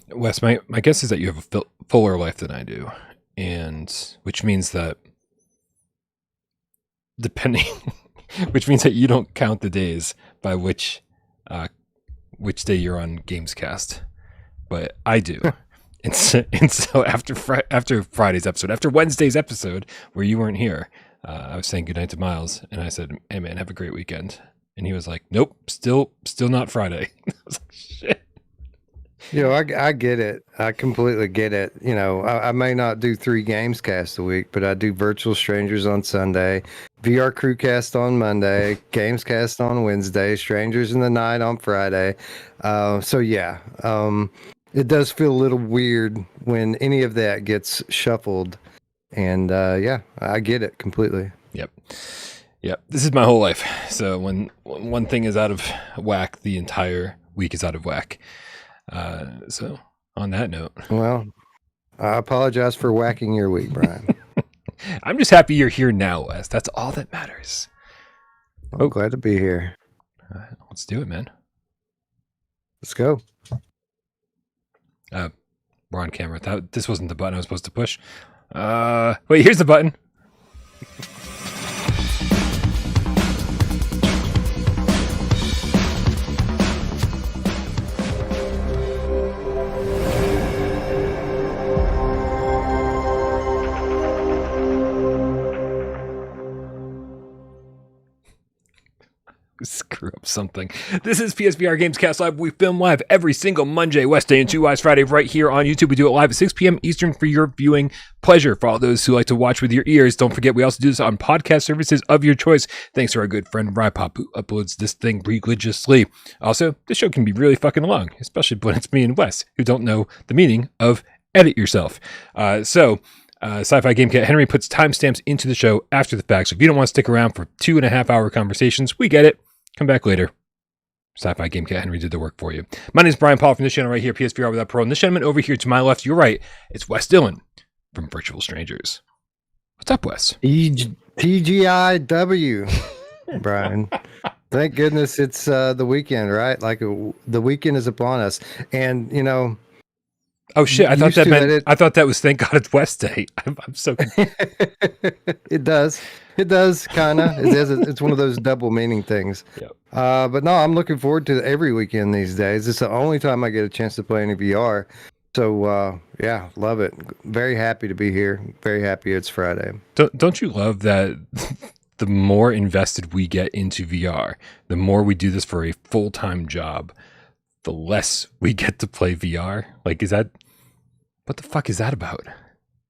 Wes, my guess is that you have a fuller life than I do, and which means that depending, which means that you don't count the days by which day you're on Gamescast, but I do. And so after Friday's episode, after Wednesday's episode where you weren't here, I was saying goodnight to Miles, and I said, "Hey man, have a great weekend." And he was like, "Nope, still not Friday." I was like, "Shit." I get it. I completely get it. I may not do 3 Gamescasts a week, but I do Virtual Strangers on Sunday, VR Crewcast on Monday, Gamescast on Wednesday, Strangers in the Night on Friday. So yeah, it does feel a little weird when any of that gets shuffled. And yeah, I get it completely. Yep. This is my whole life. So when one thing is out of whack, the entire week is out of whack. So on that note, well, I apologize for whacking your week, Brian. I'm just happy you're here now, Wes. That's all that matters. I'm glad to be here. Let's do it, man. Let's go. We're on camera. This wasn't the button I was supposed to push. Wait, here's the button. Screw up something. This is PSVR Gamescast Live. We film live every single Monday, Wednesday, and 2 Eyes Friday right here on YouTube. We do it live at 6 p.m. Eastern for your viewing pleasure. For all those who like to watch with your ears, don't forget we also do this on podcast services of your choice. Thanks to our good friend Rypop, who uploads this thing religiously. Also, this show can be really fucking long, especially when it's me and Wes, who don't know the meaning of edit yourself. Sci-Fi Game Cat Henry puts timestamps into the show after the fact. So if you don't want to stick around for 2.5 hour conversations, we get it. Come back later. Sci-Fi Game Cat Henry did the work for you. My name is Brian Paul from this channel right here, PSVR without Parole. And this gentleman over here to my left, your right, it's Wes Dillon from Virtual Strangers. What's up, Wes? TGIW, Brian. Thank goodness it's the weekend, right? Like the weekend is upon us, and oh shit! I thought that was thank God it's West Day. I'm so confused. It does kind of. It's one of those double meaning things. Yep. But no, I'm looking forward to every weekend these days. It's the only time I get a chance to play any VR. So yeah, love it. Very happy to be here. Very happy it's Friday. Don't you love that? The more invested we get into VR, the more we do this for a full-time job, the less we get to play VR. Like, what the fuck is that about?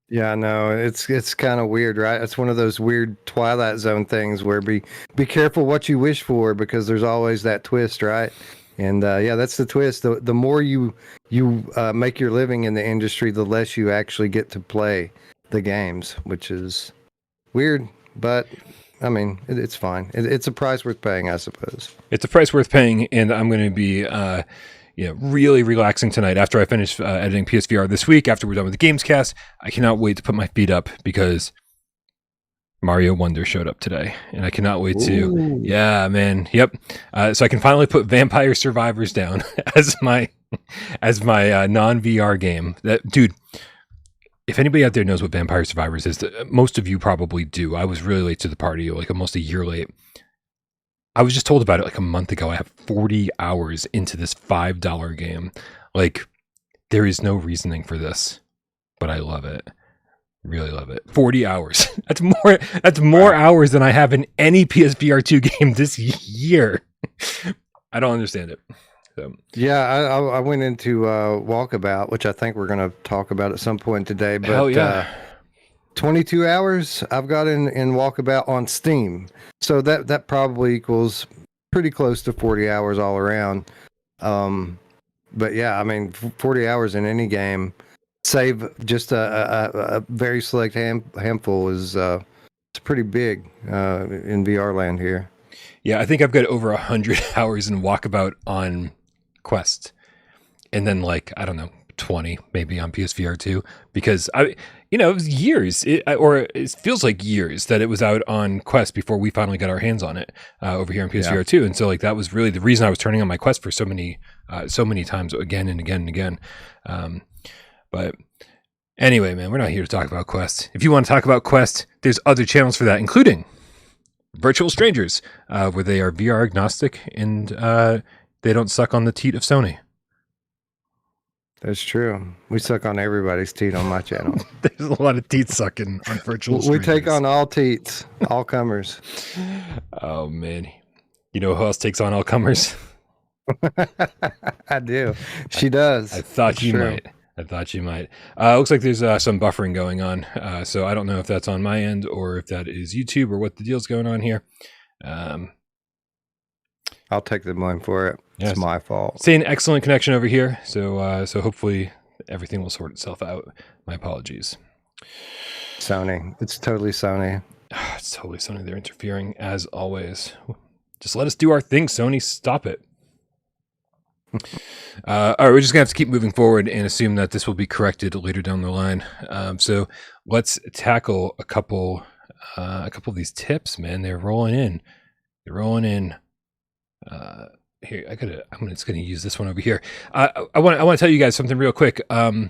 Yeah, no, it's kind of weird, right? It's one of those weird Twilight Zone things where be careful what you wish for, because there's always that twist, right? And yeah, that's the twist. The more you make your living in the industry, the less you actually get to play the games, which is weird, but I mean, it's fine. It's a price worth paying, I suppose. It's a price worth paying, and I'm going to be really relaxing tonight after I finish editing PSVR this week. After we're done with the Gamescast, I cannot wait to put my feet up because Mario Wonder showed up today, and I cannot wait to. Yeah, man. Yep. So I can finally put Vampire Survivors down as my non VR game. That dude. If anybody out there knows what Vampire Survivors is, most of you probably do. I was really late to the party, like almost a year late. I was just told about it like a month ago. I have 40 hours into this $5 game. Like, there is no reasoning for this, but I love it. Really love it. 40 hours. That's more hours than I have in any PSVR2 game this year. I don't understand it. So. Yeah, I went into Walkabout, which I think we're going to talk about at some point today. But hell yeah. 22 hours I've got in Walkabout on Steam. So that probably equals pretty close to 40 hours all around. But yeah, I mean, 40 hours in any game, save just a very select handful, is it's pretty big in VR land here. Yeah, I think I've got over 100 hours in Walkabout on Quest, and then like, I don't know, 20 maybe on PSVR2, because it was years, or it feels like years that it was out on Quest before we finally got our hands on it over here on PSVR2. And so like that was really the reason I was turning on my Quest for so many times again and again and again. But anyway, man, we're not here to talk about Quest. If you want to talk about Quest, there's other channels for that, including Virtual Strangers, where they are VR agnostic and they don't suck on the teat of Sony. That's true. We suck on everybody's teat on my channel. There's a lot of teat sucking on Virtual Strangers. We take on all teats, all comers. Oh, man. You know who else takes on all comers? I do. She does. I thought you might. Looks like there's some buffering going on. So I don't know if that's on my end or if that is YouTube or what the deal's going on here. I'll take the blame for it. Yes. It's my fault. Saying excellent connection over here. So hopefully everything will sort itself out. My apologies. Sony. It's totally Sony. It's totally Sony. They're interfering as always. Just let us do our thing, Sony. Stop it. All right, we're just gonna have to keep moving forward and assume that this will be corrected later down the line. So let's tackle a couple of these tips, man. They're rolling in. Here, I'm just gonna use this one over here. I want to tell you guys something real quick. I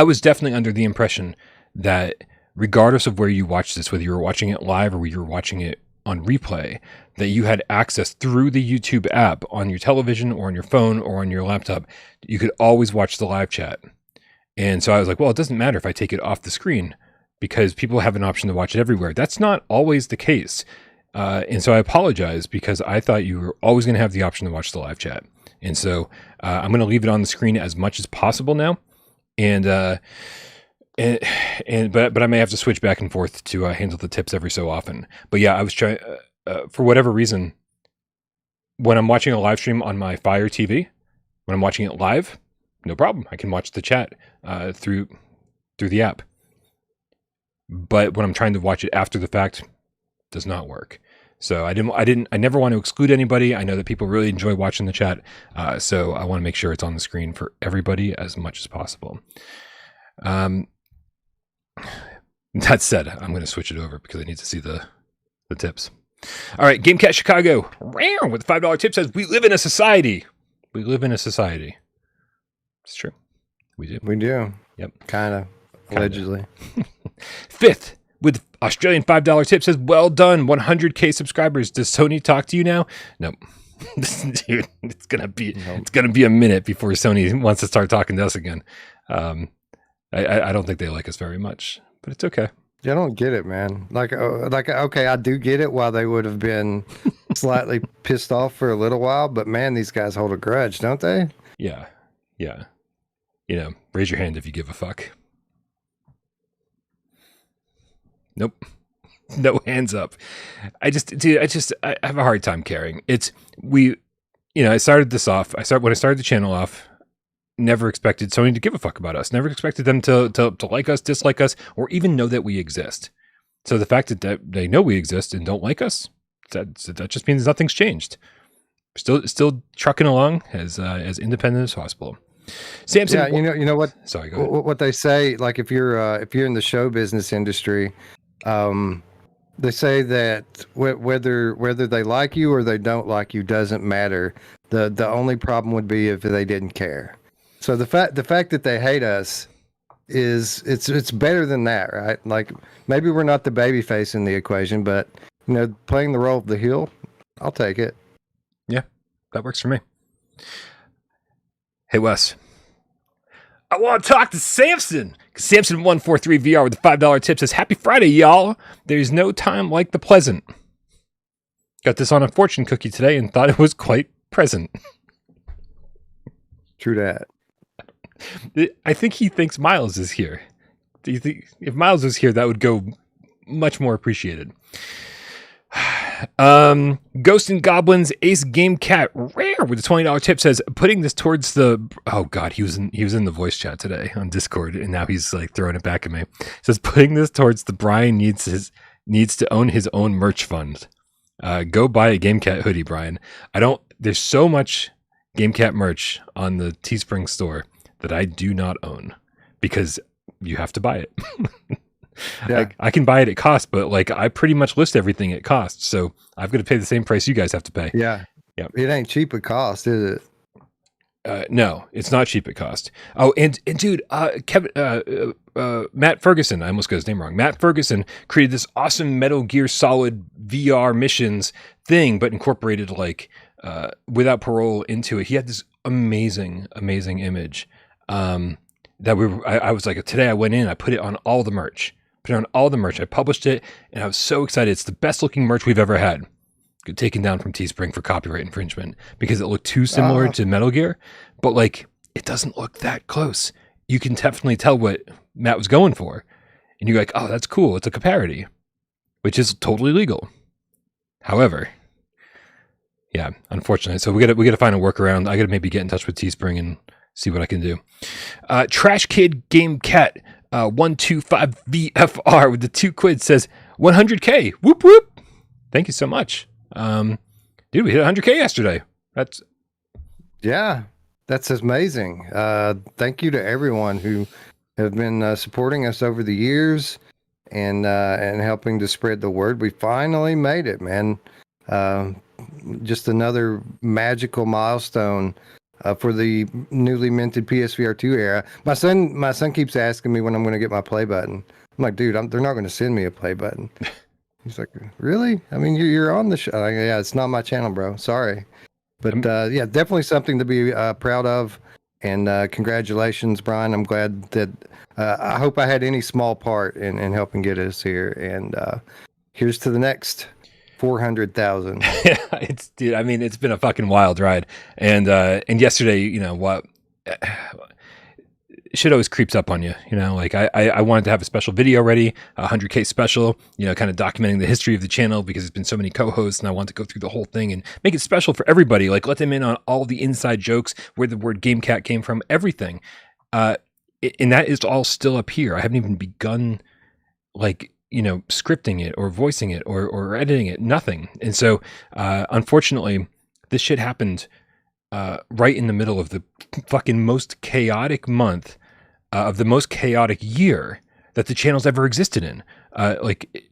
was definitely under the impression that regardless of where you watch this, whether you were watching it live or you were watching it on replay, that you had access through the YouTube app on your television or on your phone or on your laptop. You could always watch the live chat. And so I was like, well, it doesn't matter if I take it off the screen because people have an option to watch it everywhere. That's not always the case. And so I apologize because I thought you were always going to have the option to watch the live chat. And so I'm going to leave it on the screen as much as possible now. But I may have to switch back and forth to handle the tips every so often. But yeah, I was trying, for whatever reason, when I'm watching a live stream on my Fire TV, when I'm watching it live, no problem. I can watch the chat through the app. But when I'm trying to watch it after the fact, it does not work. So I never want to exclude anybody. I know that people really enjoy watching the chat. So I want to make sure it's on the screen for everybody as much as possible. That said, I'm going to switch it over because I need to see the tips. All right, GameCast Chicago with the $5 tip says, we live in a society. We live in a society. It's true. We do. We do. Yep. Kind of. Allegedly. Fifth with Australian $5 tip says, well done, 100K subscribers. Does Sony talk to you now? Nope. Dude, it's gonna be a minute before Sony wants to start talking to us again. I don't think they like us very much, but it's okay. I don't get it, man. Like, okay, I do get it why they would have been slightly pissed off for a little while, but man, these guys hold a grudge, don't they? Yeah. Raise your hand if you give a fuck. Nope. No hands up. I have a hard time caring. I started this off. When I started the channel off, never expected Sony to give a fuck about us. Never expected them to like us, dislike us, or even know that we exist. So the fact that they know we exist and don't like us, that just means nothing's changed. Still trucking along as independent as possible. Samson, yeah, you know what? Sorry, go ahead. What they say, like if you're in the show business industry, they say that whether they like you or they don't like you doesn't matter. The only problem would be if they didn't care. So the fact that they hate us is it's better than that, right? Like maybe we're not the baby face in the equation, but playing the role of the heel, I'll take it. Yeah, that works for me. Hey Wes, I want to talk to Samson. Samson143VR with the $5 tip says, happy Friday, y'all. There's no time like the pleasant. Got this on a fortune cookie today and thought it was quite present. True that. I think he thinks Miles is here. Do you think if Miles was here, that would go much more appreciated? Ghost and Goblins Ace Game Cat Rare with a $20 tip says, putting this towards the he was in the voice chat today on Discord and now he's like throwing it back at me. Says putting this towards the Brian needs to own his own merch fund. Go buy a Game Cat hoodie, Brian. There's so much Game Cat merch on the Teespring store that I do not own because you have to buy it. Yeah. I can buy it at cost, but like I pretty much list everything at cost. So I've got to pay the same price you guys have to pay. Yeah. Yep. It ain't cheap at cost, is it? No, it's not cheap at cost. Oh, and dude, Kevin, Matt Ferguson, I almost got his name wrong. Matt Ferguson created this awesome Metal Gear Solid VR missions thing, but incorporated like Without Parole into it. He had this amazing image that I was like, today I went in, I put it on all the merch. I published it, and I was so excited. It's the best looking merch we've ever had. Taken down from Teespring for copyright infringement because it looked too similar to Metal Gear, but like it doesn't look that close. You can definitely tell what Matt was going for, and you're like, oh, that's cool. It's like a parody, which is totally legal. However, yeah, unfortunately, so we got to find a workaround. I got to maybe get in touch with Teespring and see what I can do. Trash Kid Game Cat 125 VFR with the 2 quid says 100K. Whoop whoop. Thank you so much. Dude, we hit 100K yesterday. That's amazing. Thank you to everyone who have been supporting us over the years and helping to spread the word. We finally made it, man. Just another magical milestone for the newly minted PSVR2 era. My son keeps asking me when I'm going to get my play button. I'm like, dude, they're not going to send me a play button. He's like, really? I mean, you're on the show. Like, yeah, it's not my channel, bro. Sorry. But yeah, definitely something to be proud of. And congratulations, Brian. I'm glad that I hope I had any small part in helping get us here. And here's to the next 400,000. Dude, I mean, it's been a fucking wild ride. And yesterday, you know what? Shit always creeps up on you, you know, like I wanted to have a special video ready, a 100K special, you know, kind of documenting the history of the channel because there's been so many co-hosts and I want to go through the whole thing and make it special for everybody. Like let them in on all the inside jokes, where the word Game Cat came from, everything. And that is all still up here. I haven't even begun like, you know, scripting it or voicing it or editing it, nothing. And so, unfortunately, this shit happened right in the middle of the fucking most chaotic month of the most chaotic year that the channel's ever existed in. Like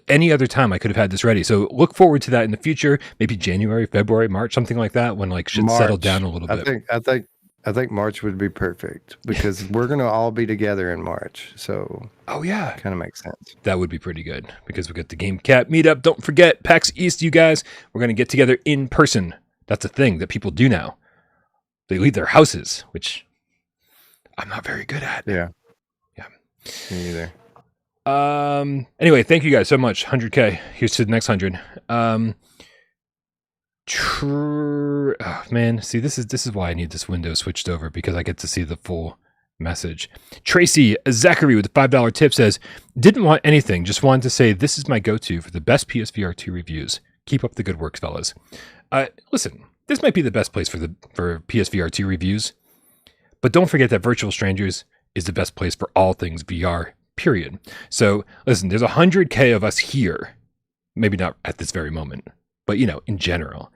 any other time I could have had this ready. So look forward to that in the future, maybe January, February, March, something like that, when like shit settled down a little bit. I think March would be perfect because we're going to all be together in March. So oh yeah, kind of makes sense. That would be pretty good because we got the Game Cat meetup. Don't forget PAX East, you guys. We're going to get together in person. That's a thing that people do now. They leave their houses, which I'm not very good at. Yeah. Yeah. Me either. Anyway, thank you guys so much. 100K. Here's to the next 100. Oh, man. See, this is why I need this window switched over, because I get to see the full message. Tracy Zachary with the $5 tip says, didn't want anything. Just wanted to say this is my go-to for the best PSVR2 reviews. Keep up the good work, fellas. Listen, this might be the best place for PSVR2 reviews, but don't forget that Virtual Strangers is the best place for all things VR, period. So listen, there's 100K of us here, maybe not at this very moment, but you know, in general.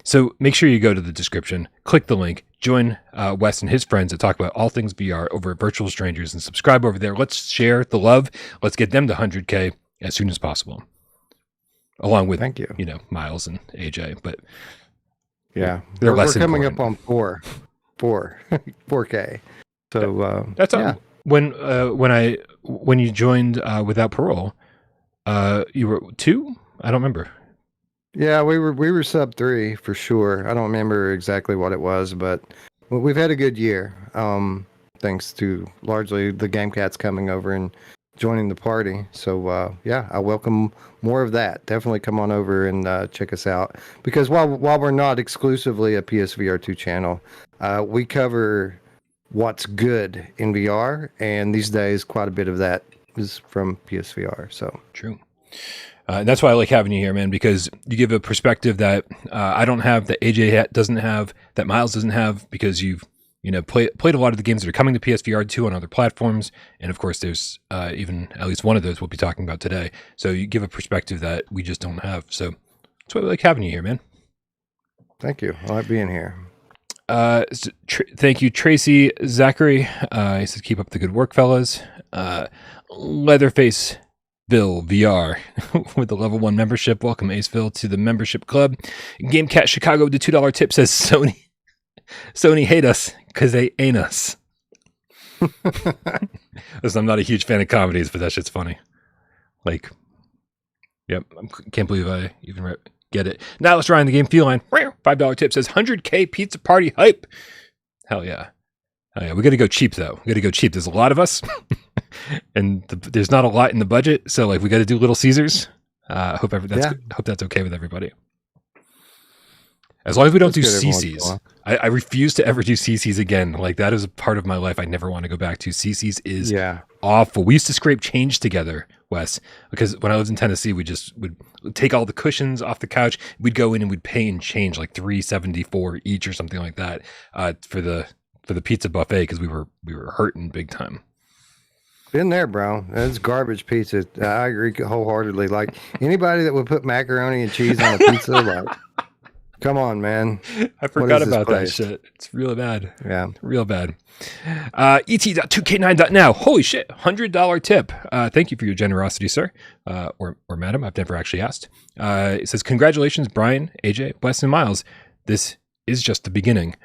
So make sure you go to the description, click the link, join Wes and his friends that talk about all things VR over at Virtual Strangers, and subscribe over there. Let's share the love. Let's get them to 100K as soon as possible. Along with, thank you, you know, Miles and AJ, but yeah, they're we're coming up on 4K. So that's yeah. When you joined Without Parole, you were 2? I don't remember. Yeah, we were sub 3 for sure. I don't remember exactly what it was, but we've had a good year. Thanks to largely the Game Cats coming over and joining the party. So yeah, I welcome more of that. Definitely come on over and check us out, because while we're not exclusively a PSVR2 channel, we cover what's good in VR, and these days quite a bit of that is from PSVR. So true. And that's why I like having you here, man, because you give a perspective that I don't have, that AJ doesn't have, that Miles doesn't have, because you've played a lot of the games that are coming to PSVR2 on other platforms. And of course, there's even at least one of those we'll be talking about today. So you give a perspective that we just don't have. So that's why we like having you here, man. Thank you. I like being here. Thank you, Tracy Zachary. He says, keep up the good work, fellas. Leatherface Bill VR with the level 1 membership. Welcome, Aceville, to the membership club. GameCat Chicago with the $2 tip says, Sony hate us because they ain't us. Listen, I'm not a huge fan of comedies, but that shit's funny. Like, yep, I can't believe I even get it. Now let's Ryan the game feline. $5 tip says 100K pizza party hype. Hell yeah. Oh, yeah. We got to go cheap though. We got to go cheap. There's a lot of us, and there's not a lot in the budget, so like we got to do Little Caesars. Hope that's okay with everybody. As long as we don't do CC's. I refuse to ever do CC's again. Like that is a part of my life I never want to go back to. CC's is awful. We used to scrape change together, Wes, because when I lived in Tennessee, we just would take all the cushions off the couch. We'd go in and we'd pay and change like $3.74 each or something like that for the pizza buffet because we were hurting big time. Been there, bro. That's garbage pizza. I agree wholeheartedly. Like anybody that would put macaroni and cheese on a pizza, like, come on, man. I forgot about that shit. It's real bad. Yeah. Real bad. Et.2k9.now. Holy shit. $100 tip. Thank you for your generosity, sir. Or madam. I've never actually asked. It says, congratulations, Brian, AJ, Wes, and Miles. This is just the beginning.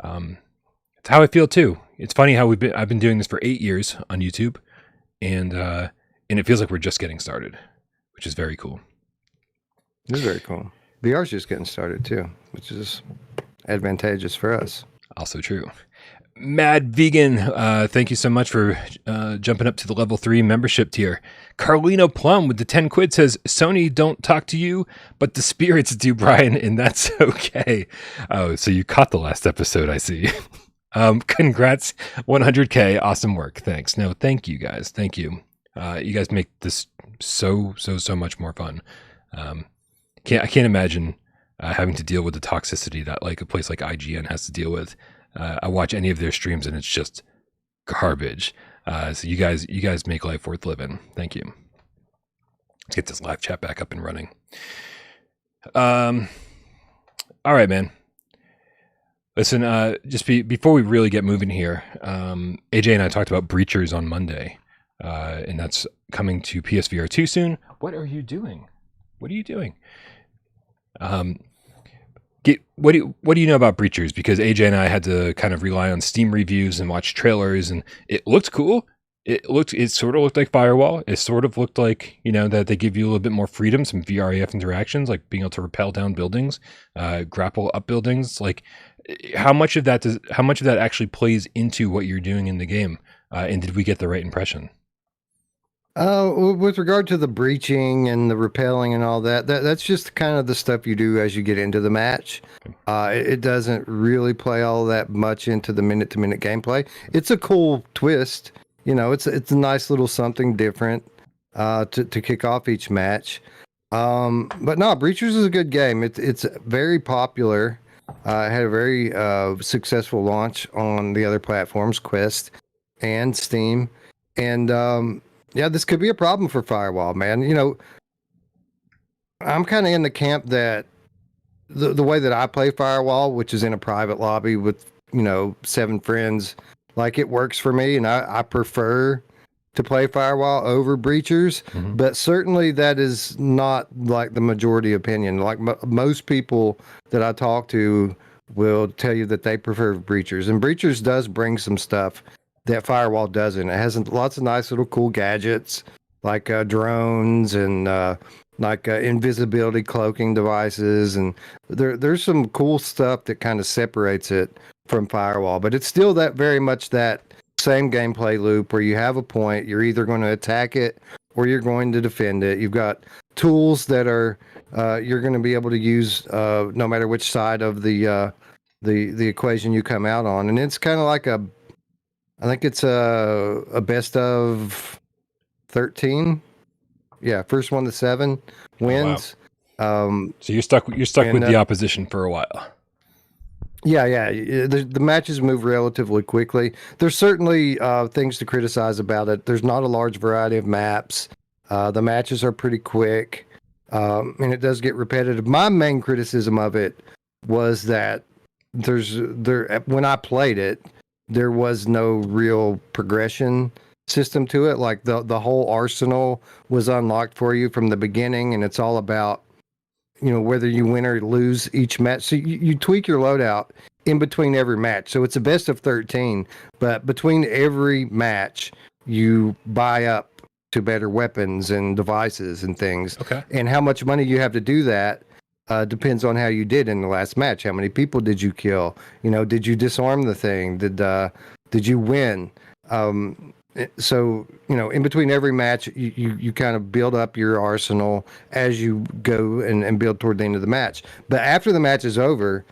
It's how I feel too. It's funny how I've been doing this for 8 years on YouTube, and it feels like we're just getting started, which is very cool. It is very cool. VR's just getting started too, which is advantageous for us. Also true. Mad Vegan, thank you so much for jumping up to the level 3 membership tier. Carlino Plum with the 10 quid says, Sony don't talk to you, but the spirits do, Brian, and that's okay. Oh, so you caught the last episode, I see. Congrats, 100K, awesome work. Thanks. No, thank you guys. Thank you. You guys make this so much more fun. I can't imagine having to deal with the toxicity that like a place like IGN has to deal with. I watch any of their streams and it's just garbage. So you guys make life worth living. Thank you. Let's get this live chat back up and running. All right, man. Listen, just before we really get moving here, AJ and I talked about Breachers on Monday, and that's coming to PSVR2 soon. What are you doing? What are you doing? What do you know about Breachers? Because AJ and I had to kind of rely on Steam reviews and watch trailers, and it looked cool. It sort of looked like Firewall. It sort of looked like, that they give you a little bit more freedom, some VRAF interactions, like being able to rappel down buildings, grapple up buildings. Like, how much of that actually plays into what you're doing in the game? And did we get the right impression? With regard to the breaching and the rappelling and all that's just kind of the stuff you do as you get into the match. It doesn't really play all that much into the minute-to-minute gameplay. It's a cool twist. It's a nice little something different to kick off each match. But no, Breachers is a good game. It's very popular. It had a very successful launch on the other platforms, Quest and Steam. And yeah, this could be a problem for Firewall, man. I'm kind of in the camp that the way that I play Firewall, which is in a private lobby with, 7 friends, like it works for me, and I prefer to play Firewall over Breachers. Mm-hmm. But certainly that is not like the majority opinion. Like most people that I talk to will tell you that they prefer Breachers, and Breachers does bring some stuff that Firewall doesn't. It has lots of nice little cool gadgets like drones and invisibility cloaking devices, and there's some cool stuff that kind of separates it from Firewall. But it's still that very much that same gameplay loop where you have a point, you're either going to attack it or you're going to defend it. You've got tools that are you're going to be able to use no matter which side of the equation you come out on, and it's kind of like I think it's a best of 13. Yeah, first 1 to 7 wins. Oh, wow. So you're stuck with the opposition for a while. Yeah. The matches move relatively quickly. There's certainly things to criticize about it. There's not a large variety of maps. The matches are pretty quick, and it does get repetitive. My main criticism of it was that when I played it, there was no real progression system to it. Like the whole arsenal was unlocked for you from the beginning, and it's all about, whether you win or lose each match. So you tweak your loadout in between every match. So it's a best of 13, but between every match, you buy up to better weapons and devices and things. Okay. And how much money you have to do that depends on how you did in the last match. How many people did you kill? Did you disarm the thing? Did you win? So, in between every match, you kind of build up your arsenal as you go and build toward the end of the match. But after the match is over,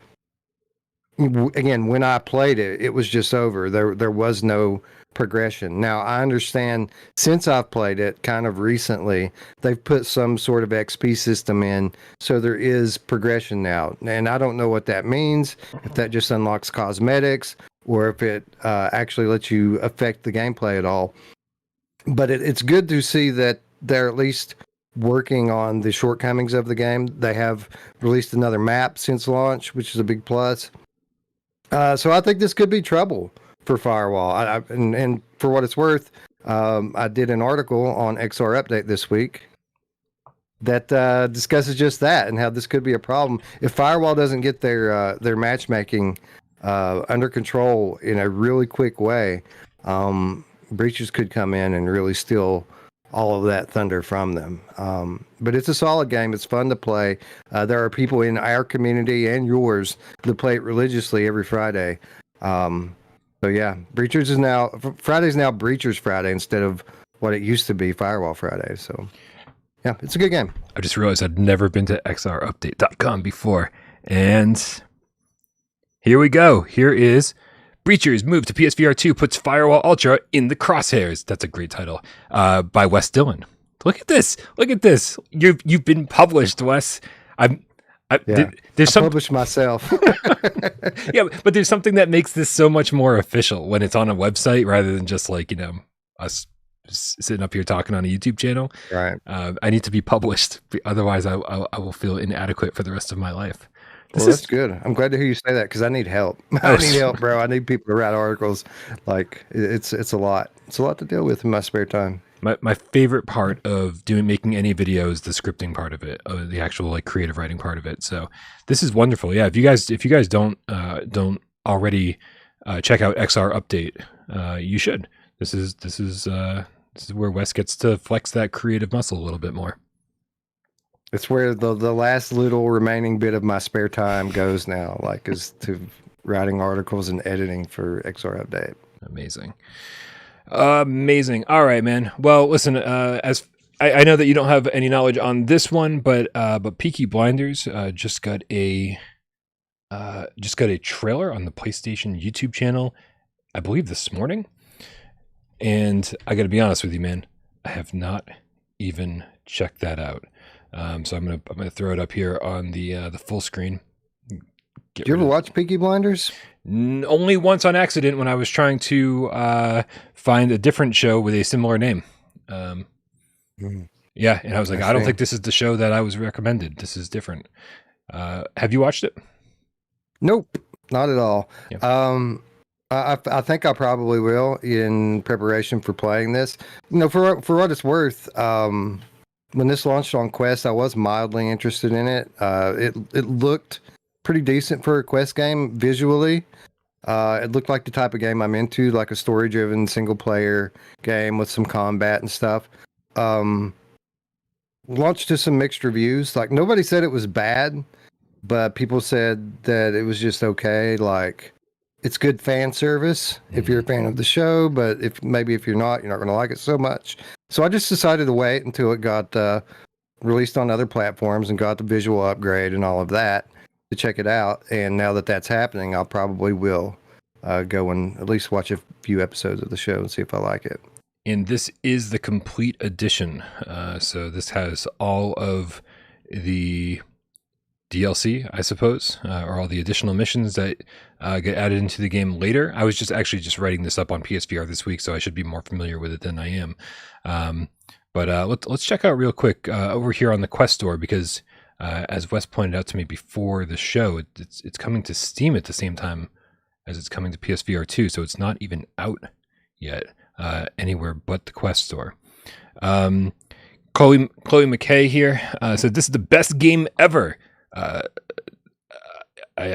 again, when I played it, it was just over. There was no progression. Now, I understand since I've played it kind of recently, they've put some sort of XP system in, so there is progression now. And I don't know what that means, if that just unlocks cosmetics, or if it actually lets you affect the gameplay at all. But it's good to see that they're at least working on the shortcomings of the game. They have released another map since launch, which is a big plus. So I think this could be trouble for Firewall. And for what it's worth, I did an article on XR Update this week that discusses just that and how this could be a problem. If Firewall doesn't get their matchmaking under control in a really quick way, breachers could come in and really steal all of that thunder from them. But it's a solid game. It's fun to play. There are people in our community and yours that play it religiously every Friday. So yeah, Friday's now Breachers Friday instead of what it used to be, Firewall Friday. So yeah, it's a good game. I just realized I'd never been to xrupdate.com before. And here we go. Here is Breachers Move to PSVR2 puts Firewall Ultra in the crosshairs. That's a great title. By Wes Dillon. Look at this. Look at this. You've been published, Wes. There's some published myself. Yeah, but there's something that makes this so much more official when it's on a website rather than just like, us sitting up here talking on a YouTube channel. Right. I need to be published. Otherwise I will feel inadequate for the rest of my life. That's good. I'm glad to hear you say that because I need help. I need help, bro. I need people to write articles. Like it's a lot. It's a lot to deal with in my spare time. My favorite part of making any video is the scripting part of it, the actual like creative writing part of it. So this is wonderful. Yeah, if you guys don't already check out XR Update, you should. This is where Wes gets to flex that creative muscle a little bit more. It's where the last little remaining bit of my spare time goes now, like is to writing articles and editing for XR Update. Amazing. All right, man. Well, listen, as I know that you don't have any knowledge on this one, but Peaky Blinders just got a trailer on the PlayStation YouTube channel, I believe this morning. And I got to be honest with you, man, I have not even checked that out. So I'm gonna throw it up here on the full screen. Did you ever watch Peaky Blinders? Only once on accident when I was trying to find a different show with a similar name. Yeah, and I was like, I don't think this is the show that I was recommended. This is different. Have you watched it? Nope, not at all. Yeah. I think I probably will in preparation for playing this. For what it's worth, when this launched on Quest, I was mildly interested in it. It looked pretty decent for a Quest game visually. It looked like the type of game I'm into, like a story-driven single-player game with some combat and stuff. Launched to some mixed reviews. Like nobody said it was bad, but people said that it was just okay. Like it's good fan service if you're a fan of the show, but if you're not, you're not going to like it so much. So I just decided to wait until it got released on other platforms and got the visual upgrade and all of that to check it out. And now that that's happening, I'll probably will go and at least watch a few episodes of the show and see if I like it. And this is the complete edition. So this has all of the DLC, I suppose, or all the additional missions that get added into the game later. I was just writing this up on PSVR this week, so I should be more familiar with it than I am. But let's check out real quick over here on the Quest store, because as Wes pointed out to me before the show, it's coming to Steam at the same time as it's coming to PSVR2, so it's not even out yet anywhere but the Quest store. Chloe McKay here said, "This is the best game ever." I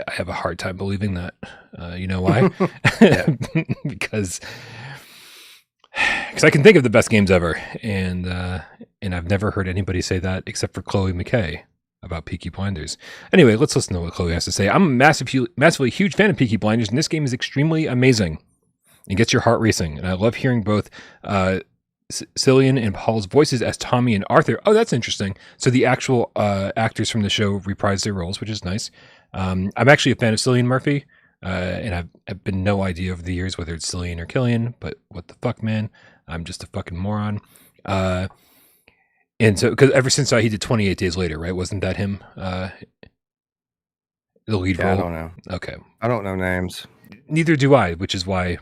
have a hard time believing that. You know why? Because I can think of the best games ever, and I've never heard anybody say that except for Chloe McKay about Peaky Blinders. Anyway, let's listen to what Chloe has to say. "I'm a massively huge fan of Peaky Blinders, and this game is extremely amazing. It gets your heart racing, and I love hearing both Cillian and Paul's voices as Tommy and Arthur." Oh, that's interesting. So the actual actors from the show reprise their roles, which is nice. I'm actually a fan of Cillian Murphy, and I've been no idea over the years whether it's Cillian or Killian, but what the fuck, man? I'm just a fucking moron. And so, because ever since he did 28 Days Later, right? Wasn't that him? The lead role? I don't know. Okay. I don't know names. Neither do I, which is why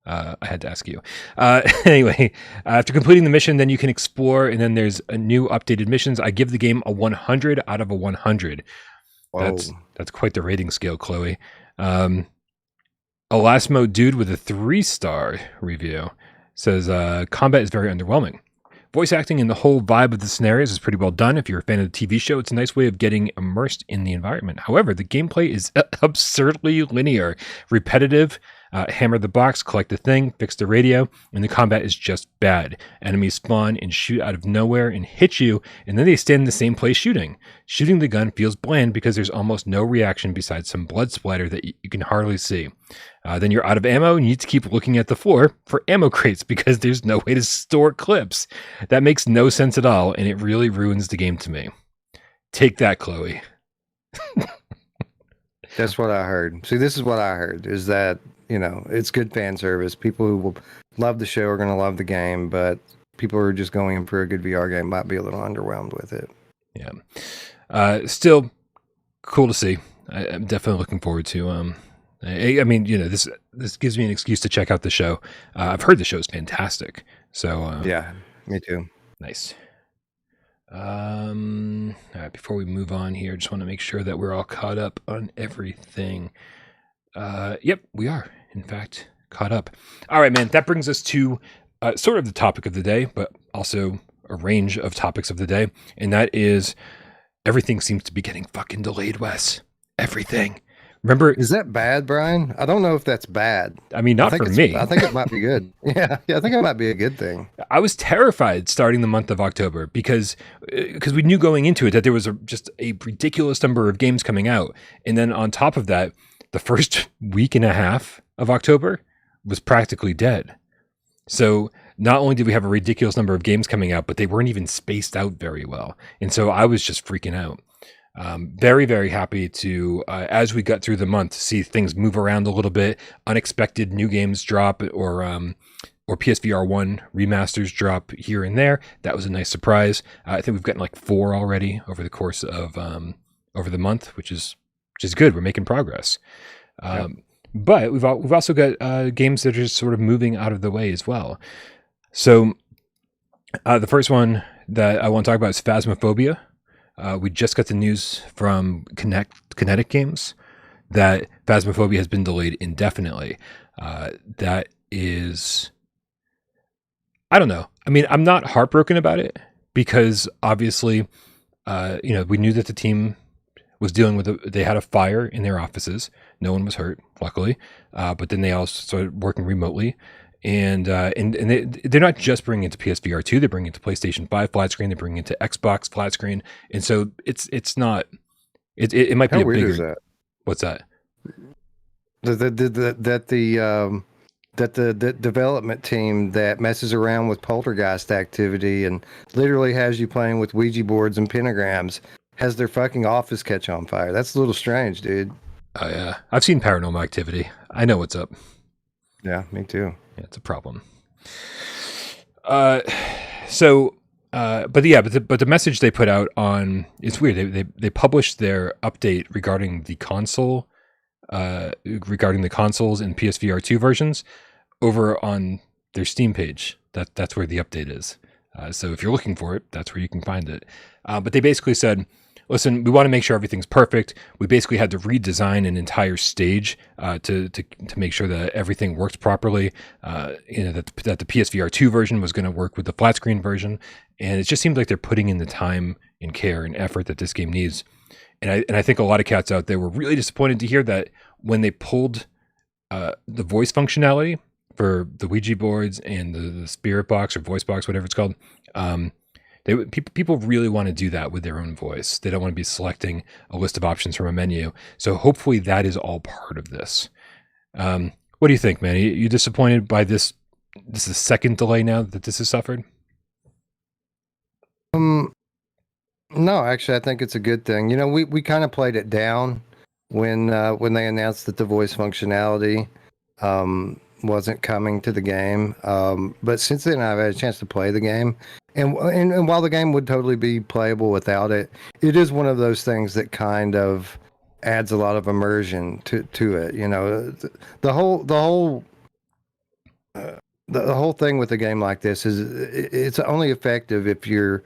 I had to ask you. Anyway, after completing the mission, then you can explore, and then there's a new updated missions. I give the game a 100 out of a 100. Whoa. That's quite the rating scale, Chloe. A last mode dude with a 3-star review says, "Combat is very underwhelming. Voice acting and the whole vibe of the scenarios is pretty well done. If you're a fan of the TV show, it's a nice way of getting immersed in the environment. However, the gameplay is absurdly linear, repetitive. Hammer the box, collect the thing, fix the radio, and the combat is just bad. Enemies spawn and shoot out of nowhere and hit you, and then they stand in the same place shooting. Shooting the gun feels bland because there's almost no reaction besides some blood splatter that you can hardly see. Then you're out of ammo and you need to keep looking at the floor for ammo crates because there's no way to store clips. That makes no sense at all, and it really ruins the game to me." Take that, Chloe. That's what I heard. See, this is what I heard, is that, it's good fan service. People who will love the show are going to love the game, but people who are just going in for a good VR game might be a little underwhelmed with it. Yeah. Still cool to see. I'm definitely looking forward to, I mean, this gives me an excuse to check out the show. I've heard the show is fantastic. So, yeah, me too. Nice. All right, before we move on here, just want to make sure that we're all caught up on everything. Yep, we are, in fact, caught up. All right, man, that brings us to sort of the topic of the day, but also a range of topics of the day, and that is everything seems to be getting fucking delayed, Wes. Everything. Remember? Is that bad, Brian? I don't know if that's bad. I mean, not for me. I think it might be good. Yeah, I think it might be a good thing. I was terrified starting the month of October because we knew going into it that there was just a ridiculous number of games coming out. And then on top of that, the first week and a half of October was practically dead. So not only did we have a ridiculous number of games coming out, but they weren't even spaced out very well. And so I was just freaking out. Very, very happy to, as we got through the month, see things move around a little bit, unexpected new games drop or PSVR1 remasters drop here and there. That was a nice surprise. I think we've gotten like 4 already over the course of over the month, which is good. We're making progress. Yep. But we've also got games that are just sort of moving out of the way as well. So the first one that I want to talk about is Phasmophobia. We just got the news from Kinetic Games that Phasmophobia has been delayed indefinitely. That is, I don't know. I mean, I'm not heartbroken about it because obviously, we knew that the team was dealing with they had a fire in their offices. No one was hurt, luckily. But then they also started working remotely. And they're not just bringing it to PSVR2. They're bringing it to PlayStation 5 flat screen. They're bringing it to Xbox flat screen. And so it's not. It might be How a weird bigger. is that? What's that? That the development team that messes around with poltergeist activity and literally has you playing with Ouija boards and pentagrams has their fucking office catch on fire. That's a little strange, dude. Oh yeah, I've seen Paranormal Activity. I know what's up. Yeah, me too. Yeah, it's a problem. But the message they put out on, it's weird. They published their update regarding the console, regarding the consoles and PSVR2 versions over on their Steam page. That's where the update is. So if you're looking for it, that's where you can find it. But they basically said, listen, we want to make sure everything's perfect. We basically had to redesign an entire stage to make sure that everything works properly. That the PSVR2 version was going to work with the flat screen version, and it just seems like they're putting in the time and care and effort that this game needs. And I think a lot of cats out there were really disappointed to hear that when they pulled the voice functionality for the Ouija boards and the spirit box or voice box, whatever it's called. People really want to do that with their own voice. They don't want to be selecting a list of options from a menu. So hopefully that is all part of this. What do you think, man? Are you disappointed by this? This is the second delay now that this has suffered? No, actually, I think it's a good thing. We kind of played it down when they announced that the voice functionality wasn't coming to the game. But since then, I've had a chance to play the game. And while the game would totally be playable without it, it is one of those things that kind of adds a lot of immersion to it. The whole thing with a game like this is it's only effective if you're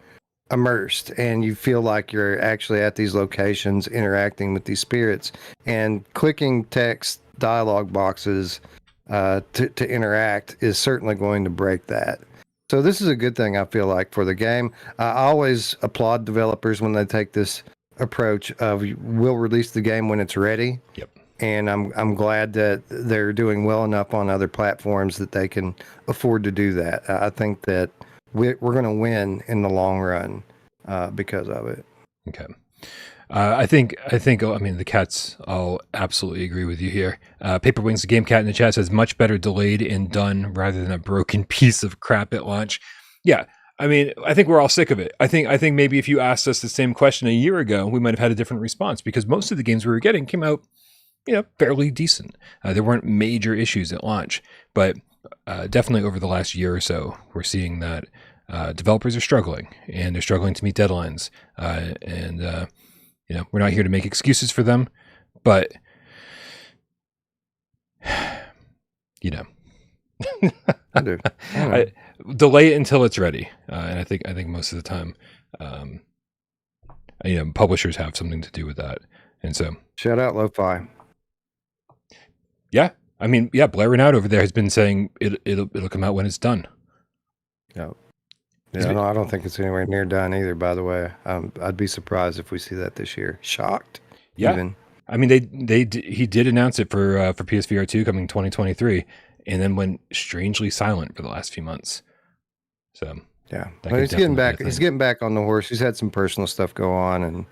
immersed and you feel like you're actually at these locations interacting with these spirits, and clicking text dialogue boxes to interact is certainly going to break that. So this is a good thing, I feel like, for the game. I always applaud developers when they take this approach of we'll release the game when it's ready. Yep. And I'm glad that they're doing well enough on other platforms that they can afford to do that. I think that we're going to win in the long run because of it. Okay. I think. I mean, the cats. I'll absolutely agree with you here. Paper Wings, the Game Cat in the chat says much better delayed and done rather than a broken piece of crap at launch. Yeah, I mean, I think we're all sick of it. I think maybe if you asked us the same question a year ago, we might have had a different response, because most of the games we were getting came out, fairly decent. There weren't major issues at launch, but definitely over the last year or so, we're seeing that developers are struggling, and they're struggling to meet deadlines, and we're not here to make excuses for them, but delay it until it's ready. And I think most of the time, publishers have something to do with that. And so, shout out Lo-Fi. Yeah, I mean, Blair Renaud over there has been saying it'll come out when it's done. Yeah. Yeah, no, I don't think it's anywhere near done either, by the way. I'd be surprised if we see that this year. Shocked. Yeah. Even. I mean, he did announce it for PSVR2 coming 2023, and then went strangely silent for the last few months. So yeah, he's getting back. He's getting back on the horse. He's had some personal stuff go on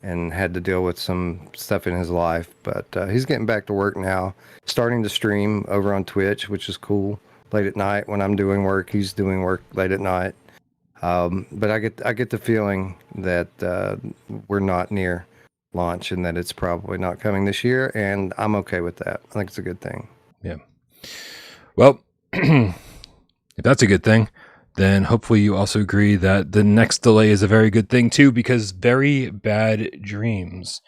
and had to deal with some stuff in his life, but he's getting back to work now. Starting to stream over on Twitch, which is cool. Late at night when I'm doing work, he's doing work late at night. But I get the feeling that we're not near launch and that it's probably not coming this year, and I'm okay with that. I think it's a good thing. Yeah. Well, if that's a good thing, then hopefully you also agree that the next delay is a very good thing too, because Very Bad Dreams,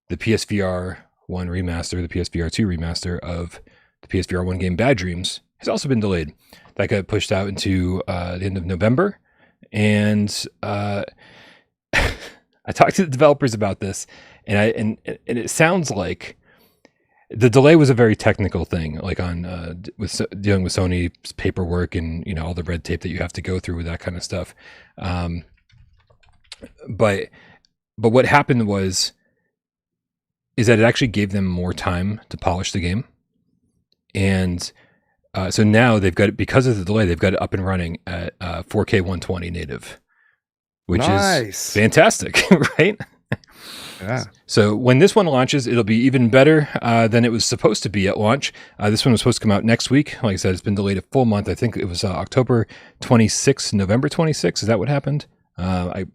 the PSVR 1 remaster, the PSVR 2 remaster of the PSVR 1 game Bad Dreams, has also been delayed. That got pushed out into the end of November. And I talked to the developers about this, and it sounds like the delay was a very technical thing, like on with dealing with Sony's paperwork and all the red tape that you have to go through with that kind of stuff. But what happened is that it actually gave them more time to polish the game, and so now they've got it, because of the delay, they've got it up and running at 4K 120 native, which is fantastic, right? Yeah. So when this one launches, it'll be even better than it was supposed to be at launch. This one was supposed to come out next week. Like I said, it's been delayed a full month. I think it was October 26th, November 26th. Is that what happened? I'm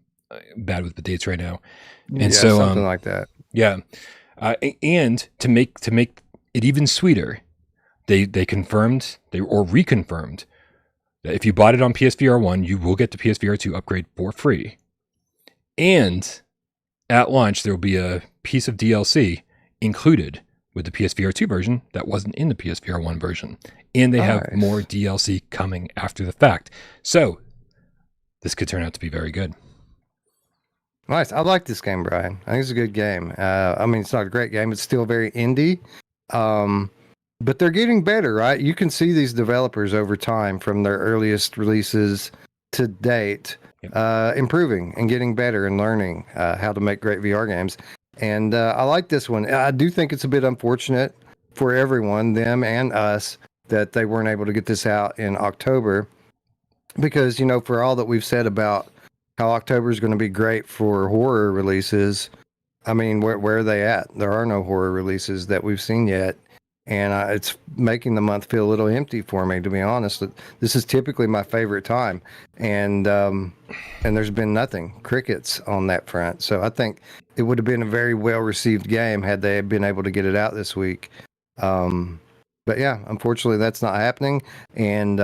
bad with the dates right now. And so something like that. Yeah. And to make it even sweeter, they confirmed or reconfirmed that if you bought it on PSVR 1, you will get the PSVR 2 upgrade for free. And at launch, there will be a piece of DLC included with the PSVR 2 version that wasn't in the PSVR 1 version. And they have more DLC coming after the fact. So this could turn out to be very good. Nice. I like this game, Brian. I think it's a good game. I mean, it's not a great game. It's still very indie. But they're getting better, right? You can see these developers over time from their earliest releases to date, improving and getting better and learning how to make great VR games. And I like this one. I do think it's a bit unfortunate for everyone, them and us, that they weren't able to get this out in October. Because, for all that we've said about how October is going to be great for horror releases, I mean, where are they at? There are no horror releases that we've seen yet. And it's making the month feel a little empty for me, to be honest. This is typically my favorite time, and there's been nothing, crickets on that front. So I think it would have been a very well received game had they been able to get it out this week. But yeah, unfortunately, that's not happening. And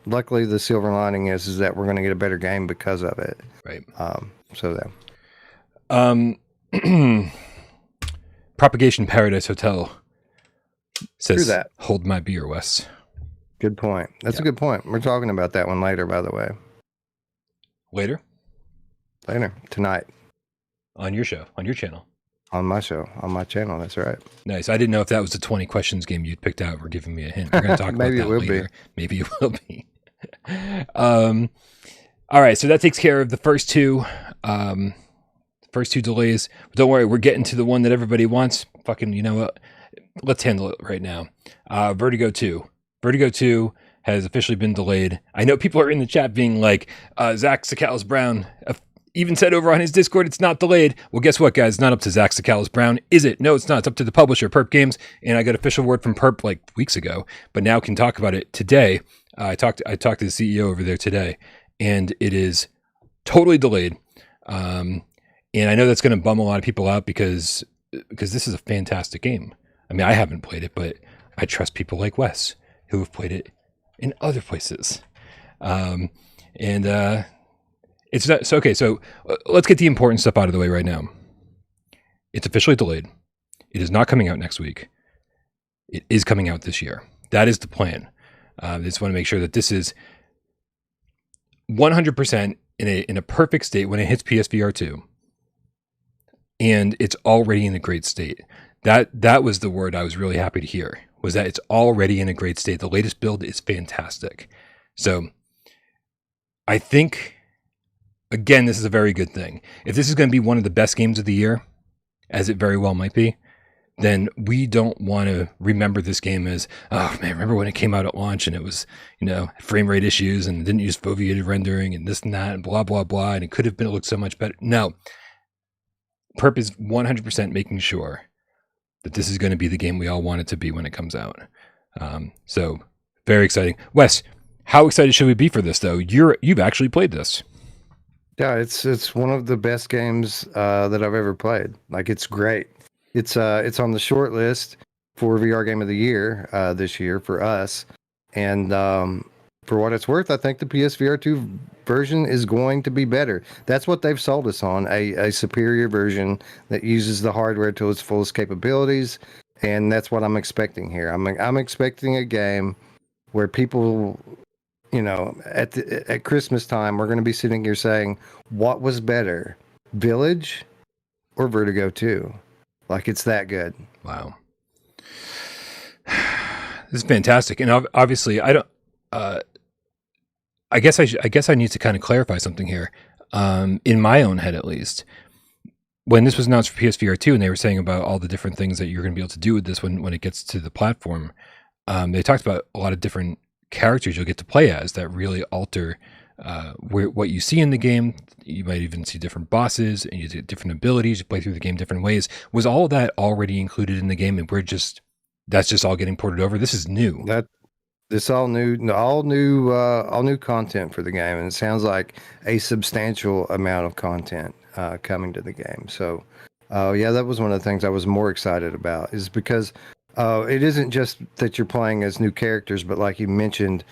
luckily, the silver lining is that we're going to get a better game because of it. Right. So yeah. Propagation Paradise Hotel says, that. "Hold my beer, Wes." Good point. That's a good point. We're talking about that one later, by the way. Later Tonight. On your show, on your channel. On my show, on my channel. That's right. Nice. I didn't know if that was the 20 questions game you'd picked out. We're giving me a hint. We're going to talk about that later. Maybe it will be. All right. So that takes care of the first two delays. Don't worry. We're getting to the one that everybody wants. Fucking, you know what? Let's handle it right now. Vertigo 2. Vertigo 2 has officially been delayed. I know people are in the chat being like, Zach Sakalis Brown even said over on his Discord it's not delayed. Well, guess what, guys? It's not up to Zach Sakalis Brown, is it? No, it's not. It's up to the publisher, Perp Games. And I got official word from Perp like weeks ago, but now can talk about it today. I talked to the CEO over there today, and it is totally delayed. And I know that's going to bum a lot of people out because this is a fantastic game. I mean, I haven't played it, but I trust people like Wes who have played it in other places. It's not, so okay. So let's get the important stuff out of the way right now. It's officially delayed. It is not coming out next week. It is coming out this year. That is the plan. I just want to make sure that this is 100% in a perfect state when it hits PSVR2. And it's already in a great state. That was the word I was really happy to hear, was that it's already in a great state. The latest build is fantastic. So I think, again, this is a very good thing. If this is going to be one of the best games of the year, as it very well might be, then we don't want to remember this game as, oh man, remember when it came out at launch and it was, frame rate issues and didn't use foveated rendering and this and that and blah, blah, blah, and it could have looked so much better. No. Perp is 100% making sure that this is going to be the game we all want it to be when it comes out. So very exciting. Wes, how excited should we be for this though? You've actually played this. Yeah, it's one of the best games that I've ever played. Like, it's great. It's on the short list for VR Game of the Year this year for us. And for what it's worth, I think the PSVR2 version is going to be better. That's what they've sold us on, a superior version that uses the hardware to its fullest capabilities. And that's what I'm expecting here. I'm expecting a game where people, at Christmas time, we're going to be sitting here saying, what was better, Village or Vertigo 2? Like, it's that good. Wow. This is fantastic. And obviously, I don't, I guess I need to kind of clarify something here. In my own head, at least, when this was announced for PSVR2 and they were saying about all the different things that you're going to be able to do with this when it gets to the platform, they talked about a lot of different characters you'll get to play as that really alter what you see in the game. You might even see different bosses and you get different abilities. You play through the game different ways. Was all of that already included in the game, and that's just all getting ported over? This is new. This all new content for the game, and it sounds like a substantial amount of content coming to the game. So, yeah, that was one of the things I was more excited about, is because it isn't just that you're playing as new characters, but like you mentioned,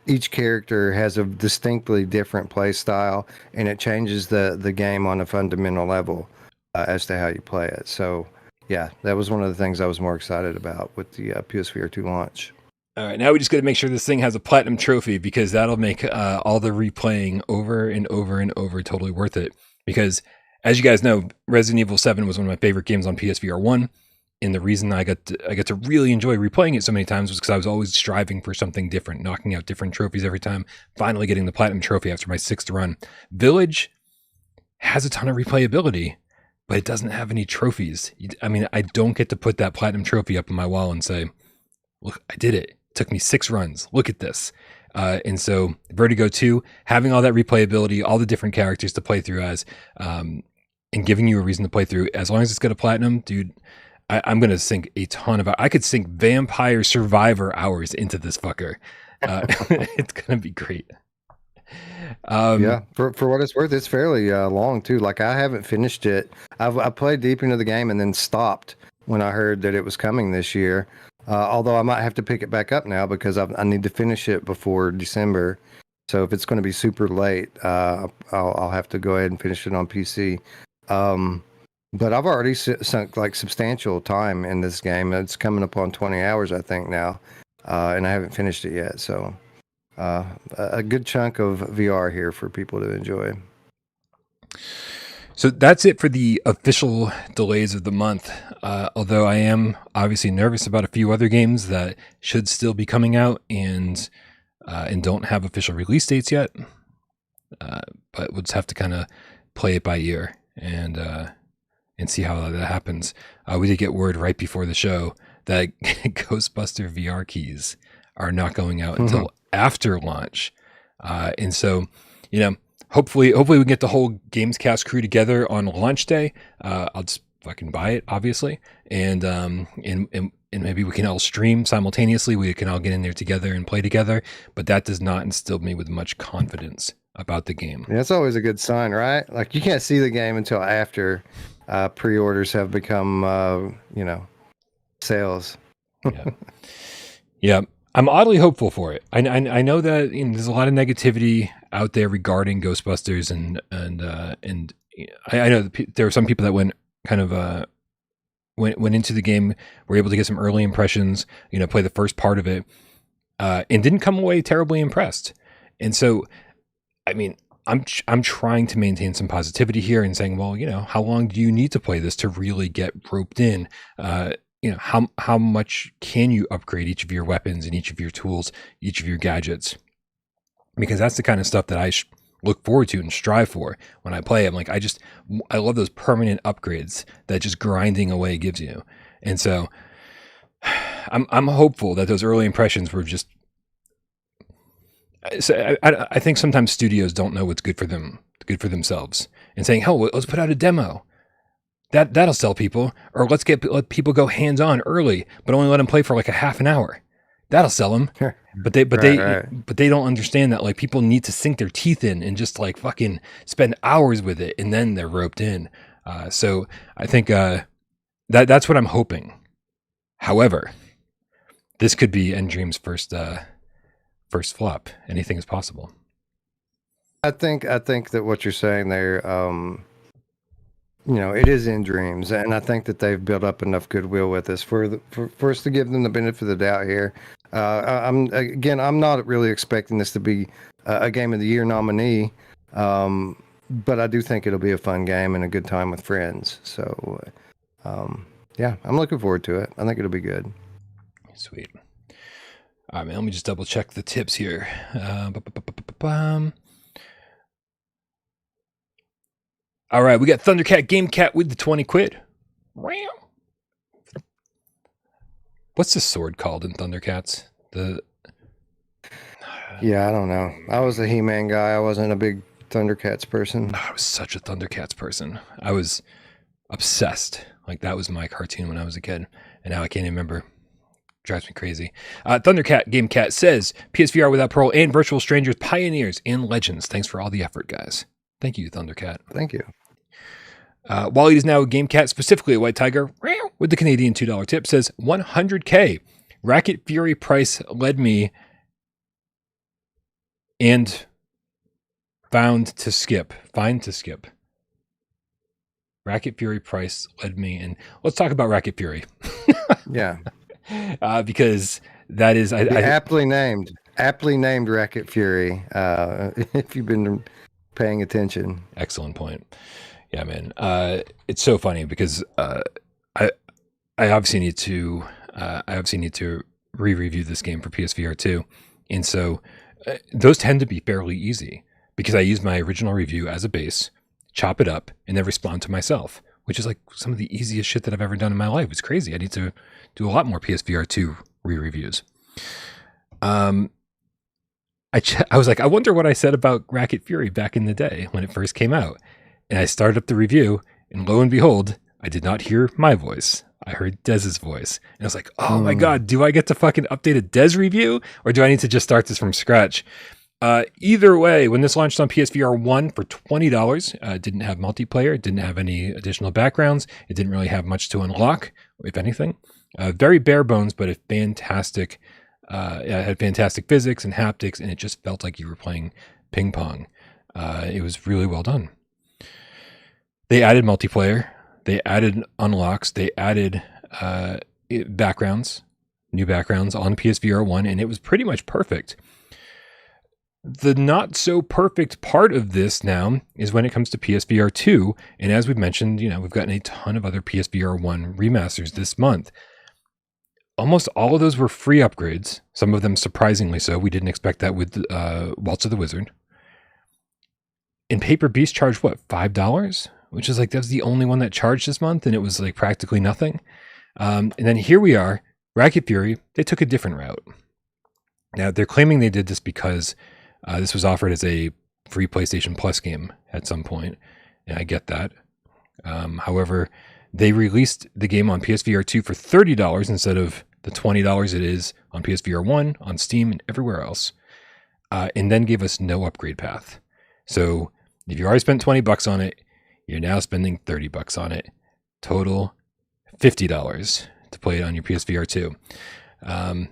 each character has a distinctly different play style, and it changes the game on a fundamental level as to how you play it. So, yeah, that was one of the things I was more excited about with the PSVR2 launch. All right, now we just got to make sure this thing has a platinum trophy, because that'll make all the replaying over and over and over totally worth it. because, as you guys know, Resident Evil 7 was one of my favorite games on PSVR1. And the reason I got to really enjoy replaying it so many times was because I was always striving for something different, knocking out different trophies every time, finally getting the platinum trophy after my 6th run. Village has a ton of replayability, but it doesn't have any trophies. I mean, I don't get to put that platinum trophy up on my wall and say, look, I did it. It took me 6 runs. Look at this. And so Vertigo 2, having all that replayability, all the different characters to play through as, and giving you a reason to play through, as long as it's got a platinum, dude, I'm going to sink a ton of, I could sink Vampire Survivor hours into this fucker. It's going to be great. Yeah, for what it's worth, it's fairly long too. Like I haven't finished it. I played deep into the game and then stopped when I heard that it was coming this year. Although I might have to pick it back up now because I need to finish it before December. So if it's going to be super late, I'll have to go ahead and finish it on PC. But I've already sunk like substantial time in this game. It's coming up on 20 hours, I think now, and I haven't finished it yet. So a good chunk of VR here for people to enjoy. So that's it for the official delays of the month. Although I am obviously nervous about a few other games that should still be coming out and don't have official release dates yet. But we'll just have to kind of play it by ear and see how that happens. We did get word right before the show that Ghostbuster VR keys are not going out until after launch. And so, hopefully we can get the whole GamesCast crew together on launch day. I'll just fucking buy it, obviously. And maybe we can all stream simultaneously. We can all get in there together and play together. But that does not instill me with much confidence about the game. Yeah, that's always a good sign, right? Like you can't see the game until after pre-orders have become, sales. Yeah. I'm oddly hopeful for it. I know that there's a lot of negativity out there regarding Ghostbusters, and I know there were some people that went into the game, were able to get some early impressions, play the first part of it, and didn't come away terribly impressed. And so, I mean, I'm trying to maintain some positivity here and saying, well, how long do you need to play this to really get roped in? How much can you upgrade each of your weapons and each of your tools, each of your gadgets? Because that's the kind of stuff that I look forward to and strive for when I play. I'm like, I love those permanent upgrades that just grinding away gives you. And so I'm hopeful that those early impressions were just, so I think sometimes studios don't know what's good for them, good for themselves, and saying, "Hell, let's put out a demo. That'll sell people, or let people go hands on early, but only let them play for like a half an hour. That'll sell them." But they don't understand that like people need to sink their teeth in and just like fucking spend hours with it, and then they're roped in. So I think that's what I'm hoping. However, this could be Endream's first flop. Anything is possible. I think that what you're saying there, it is in dreams, and I think that they've built up enough goodwill with us for us to give them the benefit of the doubt here. I'm not really expecting this to be a Game of the Year nominee, but I do think it'll be a fun game and a good time with friends. So, yeah, I'm looking forward to it. I think it'll be good. Sweet. All right, man, let me just double check the tips here. All right, we got Thundercat GameCat with the 20 quid. What's the sword called in Thundercats? Yeah, I don't know. I was a He-Man guy. I wasn't a big Thundercats person. Oh, I was such a Thundercats person. I was obsessed. Like that was my cartoon when I was a kid, and now I can't even remember. Drives me crazy. Thundercat GameCat says PSVR without Parole and Virtual Strangers, pioneers and legends. Thanks for all the effort, guys. Thank you, Thundercat. Thank you. Wally is now a GameCat, specifically a White Tiger, with the Canadian $2 tip, says 100K. Racket Fury price led me and find to skip. Racket Fury price led me, and let's talk about Racket Fury. Yeah. Because that is aptly named Racket Fury. If you've been paying attention. Excellent point. Yeah, man. It's so funny because I obviously need to re-review this game for PSVR2, and so those tend to be fairly easy because I use my original review as a base, chop it up, and then respond to myself, which is like some of the easiest shit that I've ever done in my life. It's crazy. I need to do a lot more PSVR2 re-reviews. I was like, I wonder what I said about Racket Fury back in the day when it first came out. And I started up the review, and lo and behold, I did not hear my voice. I heard Dez's voice. And I was like, oh my God, do I get to fucking update a Dez review? Or do I need to just start this from scratch? Either way, when this launched on PSVR 1 for $20, it didn't have multiplayer, it didn't have any additional backgrounds, it didn't really have much to unlock, if anything. Very bare bones, but it had fantastic physics and haptics, and it just felt like you were playing ping pong. It was really well done. They added multiplayer, they added unlocks, they added backgrounds, new backgrounds on PSVR 1, and it was pretty much perfect. The not so perfect part of this now is when it comes to PSVR 2, and as we've mentioned, we've gotten a ton of other PSVR 1 remasters this month. Almost all of those were free upgrades, some of them surprisingly so. We didn't expect that with Waltz of the Wizard. And Paper Beast charged, what, $5? Which is like, that was the only one that charged this month, and it was like practically nothing. And then here we are, Racket Fury, they took a different route. Now, they're claiming they did this because this was offered as a free PlayStation Plus game at some point, and I get that. However, they released the game on PSVR 2 for $30 instead of the $20 it is on PSVR 1, on Steam, and everywhere else, and then gave us no upgrade path. So if you already spent $20 on it, you're now spending $30 on it. Total $50 to play it on your PSVR 2. I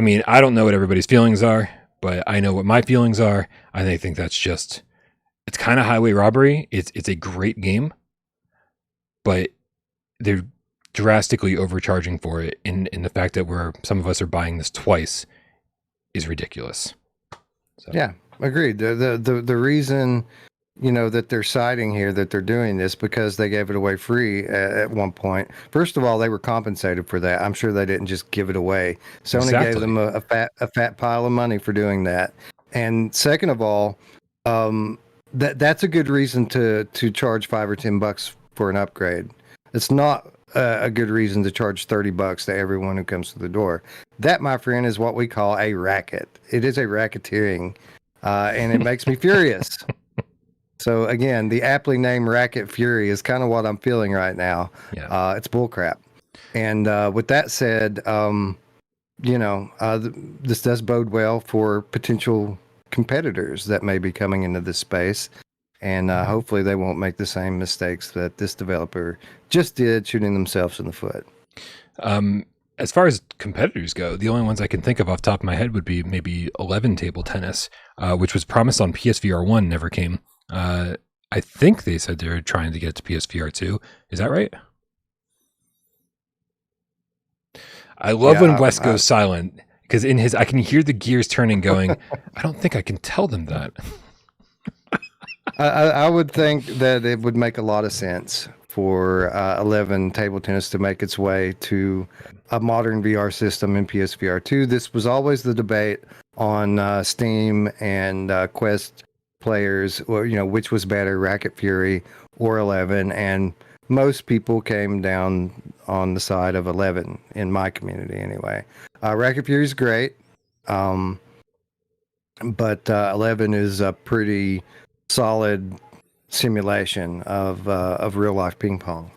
mean, I don't know what everybody's feelings are, but I know what my feelings are. I think that's just, it's kind of highway robbery. It's a great game, but they're drastically overcharging for it. And the fact that some of us are buying this twice is ridiculous. So. Yeah, agreed. The reason, that they're citing here that they're doing this because they gave it away free at one point. First of all, they were compensated for that. I'm sure they didn't just give it away. Sony gave them a fat pile of money for doing that. And second of all, that's a good reason to charge $5 or $10 for an upgrade. It's not a good reason to charge $30 to everyone who comes to the door. That, my friend, is what we call a racket. It is a racketeering, and it makes me furious. So again, the aptly named Racket Fury is kind of what I'm feeling right now. Yeah. It's bullcrap. And with that said, this does bode well for potential competitors that may be coming into this space. And hopefully they won't make the same mistakes that this developer just did, shooting themselves in the foot. As far as competitors go, the only ones I can think of off the top of my head would be maybe 11 Table Tennis, which was promised on PSVR 1, never came. I think they said they're trying to get it to PSVR 2. Is that right? I love when Wes goes silent, because I can hear the gears turning going, I don't think I can tell them that. I would think that it would make a lot of sense for 11 Table Tennis to make its way to a modern VR system in PSVR 2. This was always the debate on Steam and Quest players, or which was better, Racket Fury or 11, and most people came down on the side of 11 in my community anyway. Racket Fury is great, but 11 is a pretty solid simulation of real life ping pong.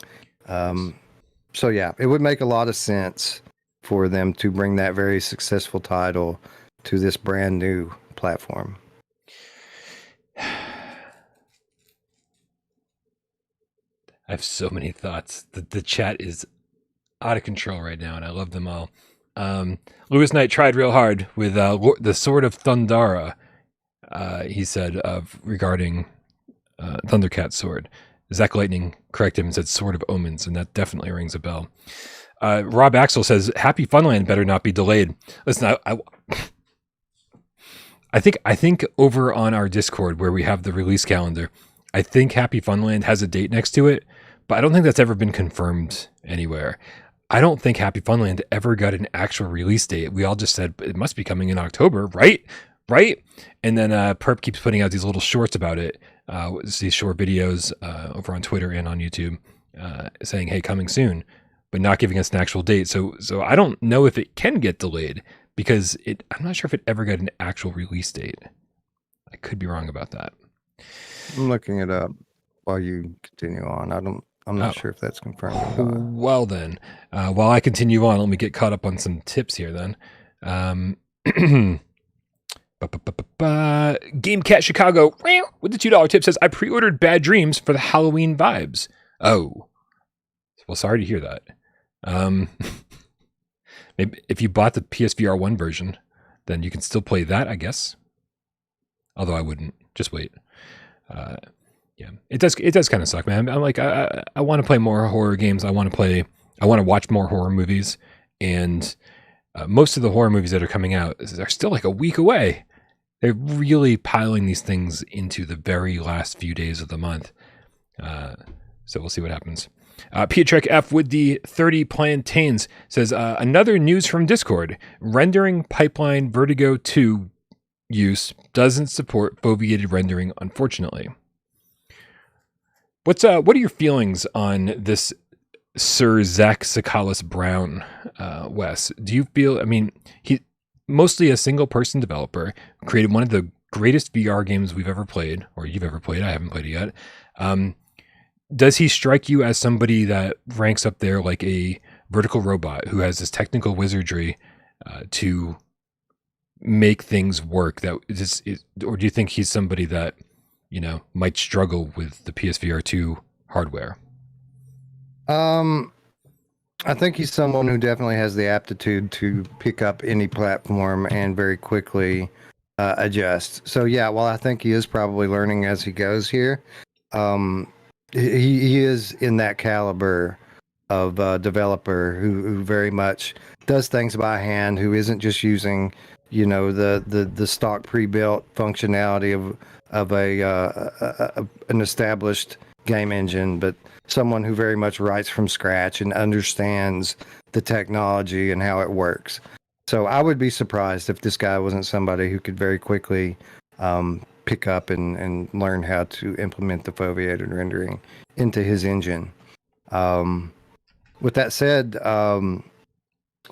So yeah, it would make a lot of sense for them to bring that very successful title to this brand new platform. I have so many thoughts. The chat is out of control right now, and I love them all. Lewis Knight tried real hard with the Sword of Thundara. He said regarding Thundercat's sword. Zach Lightning corrected him and said Sword of Omens, and that definitely rings a bell. Rob Axel says Happy Funland better not be delayed. Listen, I think over on our Discord where we have the release calendar, I think Happy Funland has a date next to it, but I don't think that's ever been confirmed anywhere. I don't think Happy Funland ever got an actual release date. We all just said it must be coming in October, right? Right? And then Perp keeps putting out these little shorts about it, these short videos over on Twitter and on YouTube, saying, "Hey, coming soon," but not giving us an actual date. So I don't know if it can get delayed because I'm not sure if it ever got an actual release date. I could be wrong about that. I'm looking it up while you continue on. I'm not sure if that's confirmed or not. Well then, while I continue on, let me get caught up on some tips here then. GameCat Chicago with the $2 tip says, I pre-ordered Bad Dreams for the Halloween vibes. Oh. Well, sorry to hear that. Maybe if you bought the PSVR1 version, then you can still play that, I guess. Although I wouldn't. Just wait. Yeah, it does kind of suck, man. I'm like, I want to play more horror games. I want to watch more horror movies. And most of the horror movies that are coming out are still like a week away. They're really piling these things into the very last few days of the month. So we'll see what happens. Pietrek F with the 30 plantains says, another news from Discord. Rendering pipeline Vertigo 2 use doesn't support foveated rendering, unfortunately. What are your feelings on this Sir Zach Sakalis Brown, Wes? Do you feel, I mean, he mostly a single person developer, created one of the greatest VR games we've ever played, or you've ever played. I haven't played it yet. Does he strike you as somebody that ranks up there like a vertical robot who has this technical wizardry to make things work? Or do you think he's somebody that, you know, might struggle with the PSVR2 hardware? I think he's someone who definitely has the aptitude to pick up any platform and very quickly adjust. So yeah, well, I think he is probably learning as he goes here. He is in that caliber of developer who very much does things by hand, who isn't just using, you know, the stock pre-built functionality of an established game engine, but someone who very much writes from scratch and understands the technology and how it works. So I would be surprised if this guy wasn't somebody who could very quickly pick up and learn how to implement the foveated rendering into his engine. With that said,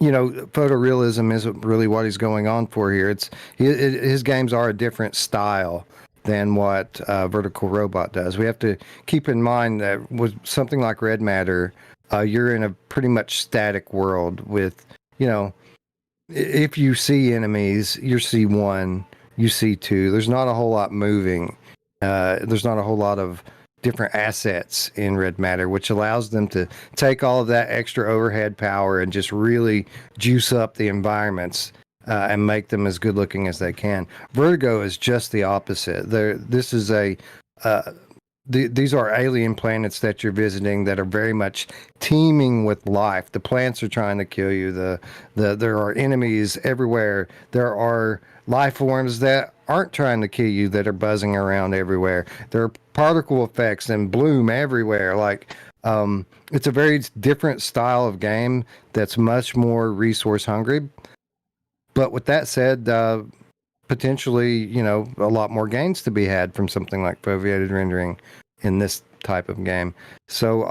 you know, photorealism isn't really what he's going on for here. His games are a different style than what Vertical Robot does. We have to keep in mind that with something like Red Matter, you're in a pretty much static world with, you know, if you see enemies, you see one, you see two. There's not a whole lot moving. There's not a whole lot of different assets in Red Matter, which allows them to take all of that extra overhead power and just really juice up the environments and make them as good looking as they can. Vertigo is just the opposite. These are alien planets that you're visiting that are very much teeming with life. The plants are trying to kill you. There are enemies everywhere. There are life forms that aren't trying to kill you that are buzzing around everywhere. There are particle effects and bloom everywhere. Like, it's a very different style of game that's much more resource hungry. But with that said, potentially, you know, a lot more gains to be had from something like foveated rendering in this type of game. So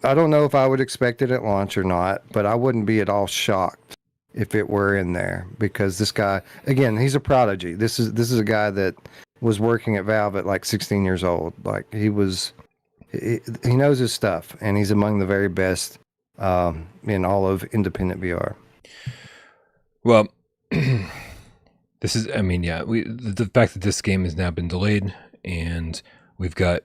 I don't know if I would expect it at launch or not, but I wouldn't be at all shocked if it were in there, because this guy, again, he's a prodigy. This is a guy that was working at Valve at like 16 years old. Like he knows his stuff, and he's among the very best in all of independent VR. Well, this is, I mean, yeah, the fact that this game has now been delayed, and we've got,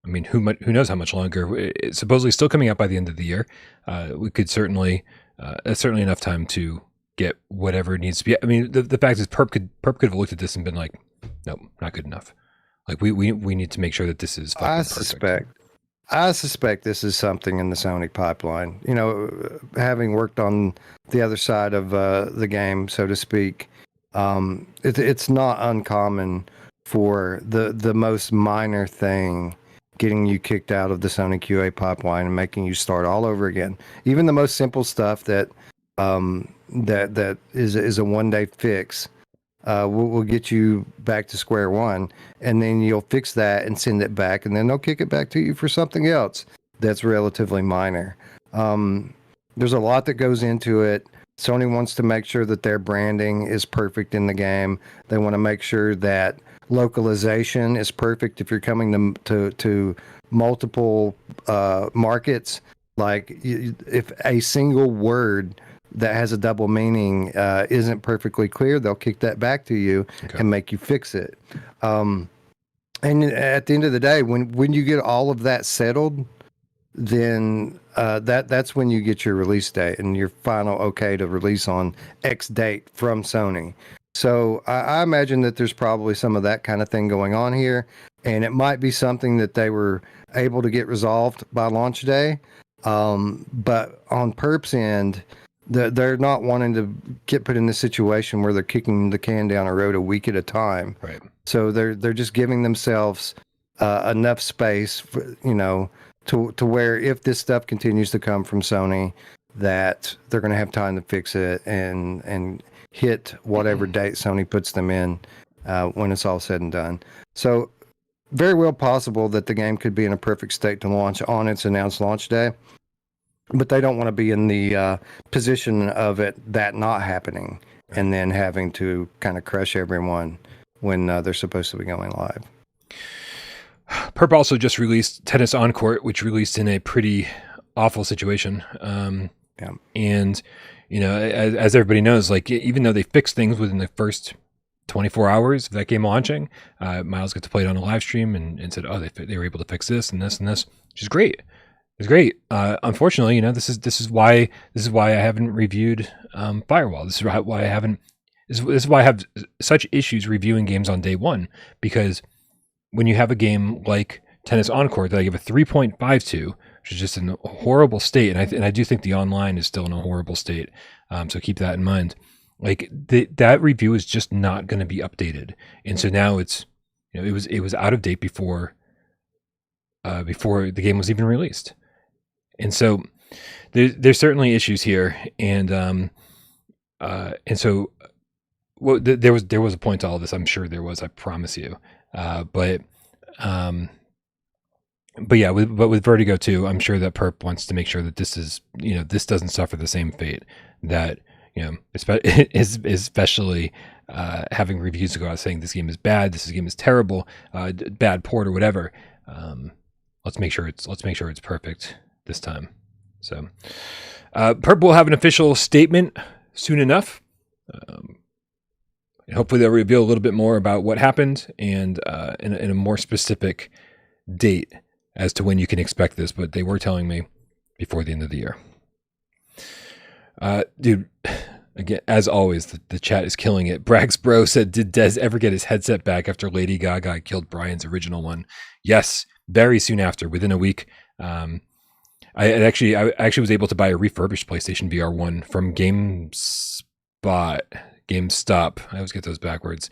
I mean, who knows how much longer? It's supposedly still coming out by the end of the year. We could certainly, that's certainly enough time to get whatever it needs to be. I mean, the fact is, Perp could have looked at this and been like, nope, not good enough. Like we need to make sure that this is fucking perfect. I suspect this is something in the Sony pipeline. You know, having worked on the other side of the game, so to speak, It's not uncommon for the most minor thing getting you kicked out of the Sony QA pipeline and making you start all over again. Even the most simple stuff that is a 1 day fix will get you back to square one, and then you'll fix that and send it back, and then they'll kick it back to you for something else that's relatively minor. There's a lot that goes into it. Sony wants to make sure that their branding is perfect in the game. They want to make sure that localization is perfect if you're coming to multiple markets. Like if a single word that has a double meaning isn't perfectly clear, they'll kick that back to you and make you fix it. And at the end of the day, when you get all of that settled, then that's when you get your release date and your final okay to release on X date from Sony. So I imagine that there's probably some of that kind of thing going on here, and it might be something that they were able to get resolved by launch day. But on Perp's end, they're not wanting to get put in this situation where they're kicking the can down a road a week at a time. Right. So they're just giving themselves enough space, to where if this stuff continues to come from Sony, that they're going to have time to fix it and hit whatever date Sony puts them in when it's all said and done. So very well possible that the game could be in a perfect state to launch on its announced launch day, but they don't want to be in the position of that not happening and then having to kind of crush everyone when they're supposed to be going live. Perp also just released Tennis on Court, which released in a pretty awful situation. Yeah. And, as everybody knows, like, even though they fixed things within the first 24 hours of that game launching, Miles got to play it on a live stream and said, oh, they were able to fix this and this and this, which is great. It's great. Unfortunately, this is why I haven't reviewed Firewall. This is why I haven't. This is why I have such issues reviewing games on day one, because when you have a game like Tennis on Court that I give a 3.52, which is just in a horrible state, and I do think the online is still in a horrible state, so keep that in mind. Like that review is just not going to be updated, and so now it's it was out of date before the game was even released, and so there's certainly issues here, and so there was a point to all this. I'm sure there was. I promise you. But yeah, with Vertigo too, I'm sure that Perp wants to make sure that this is, this doesn't suffer the same fate that, especially having reviews to go out saying this game is bad, this game is terrible, bad port or whatever. Let's make sure it's perfect this time. So, Perp will have an official statement soon enough. And hopefully they'll reveal a little bit more about what happened and in a more specific date as to when you can expect this. But they were telling me before the end of the year. Dude, again, as always, the chat is killing it. Brax Bro said, did Dez ever get his headset back after Lady Gaga killed Brian's original one? Yes, very soon after, within a week. I actually was able to buy a refurbished PlayStation VR1 from GameStop. I always get those backwards.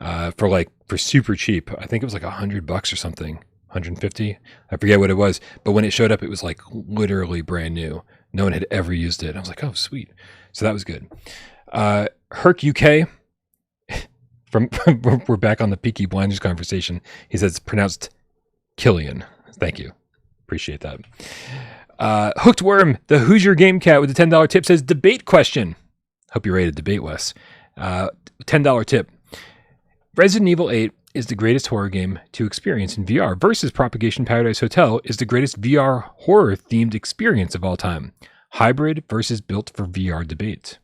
For super cheap. I think it was like $100 or something, 150. I forget what it was. But when it showed up, it was like literally brand new. No one had ever used it. I was like, oh, sweet. So that was good. Herc UK. We're back on the Peaky Blinders conversation. He says it's pronounced Killian. Thank you. Appreciate that. Hooked Worm, the Hoosier Game Cat with the $10 tip says debate question. Hope you're ready to debate, Wes. $10 tip. Resident Evil 8 is the greatest horror game to experience in VR versus Propagation Paradise Hotel is the greatest VR horror-themed experience of all time. Hybrid versus built for VR debate.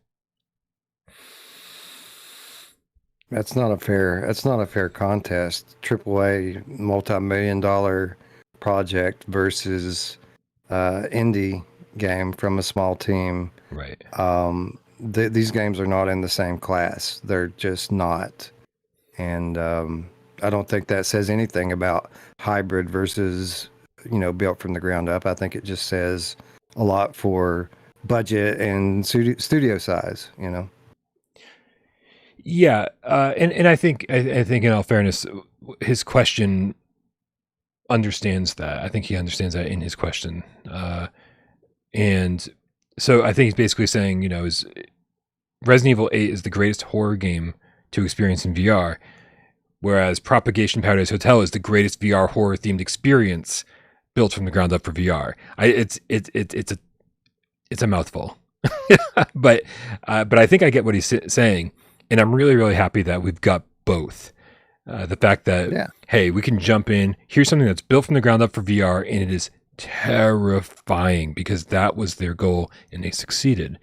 That's not a fair contest. AAA multi-million-dollar project versus indie game from a small team. Right. These games are not in the same class. They're just not. And I don't think that says anything about hybrid versus, built from the ground up. I think it just says a lot for budget and studio size, Yeah, and I think in all fairness, his question understands that. I think he understands that in his question, and so I think he's basically saying, is Resident Evil 8 is the greatest horror game to experience in VR, whereas Propagation Paradise Hotel is the greatest VR horror themed experience built from the ground up for VR. It's a mouthful, but I think I get what he's saying, and I'm really, really happy that we've got both. The fact that, hey, we can jump in. Here's something that's built from the ground up for VR, and it is terrifying because that was their goal, and they succeeded.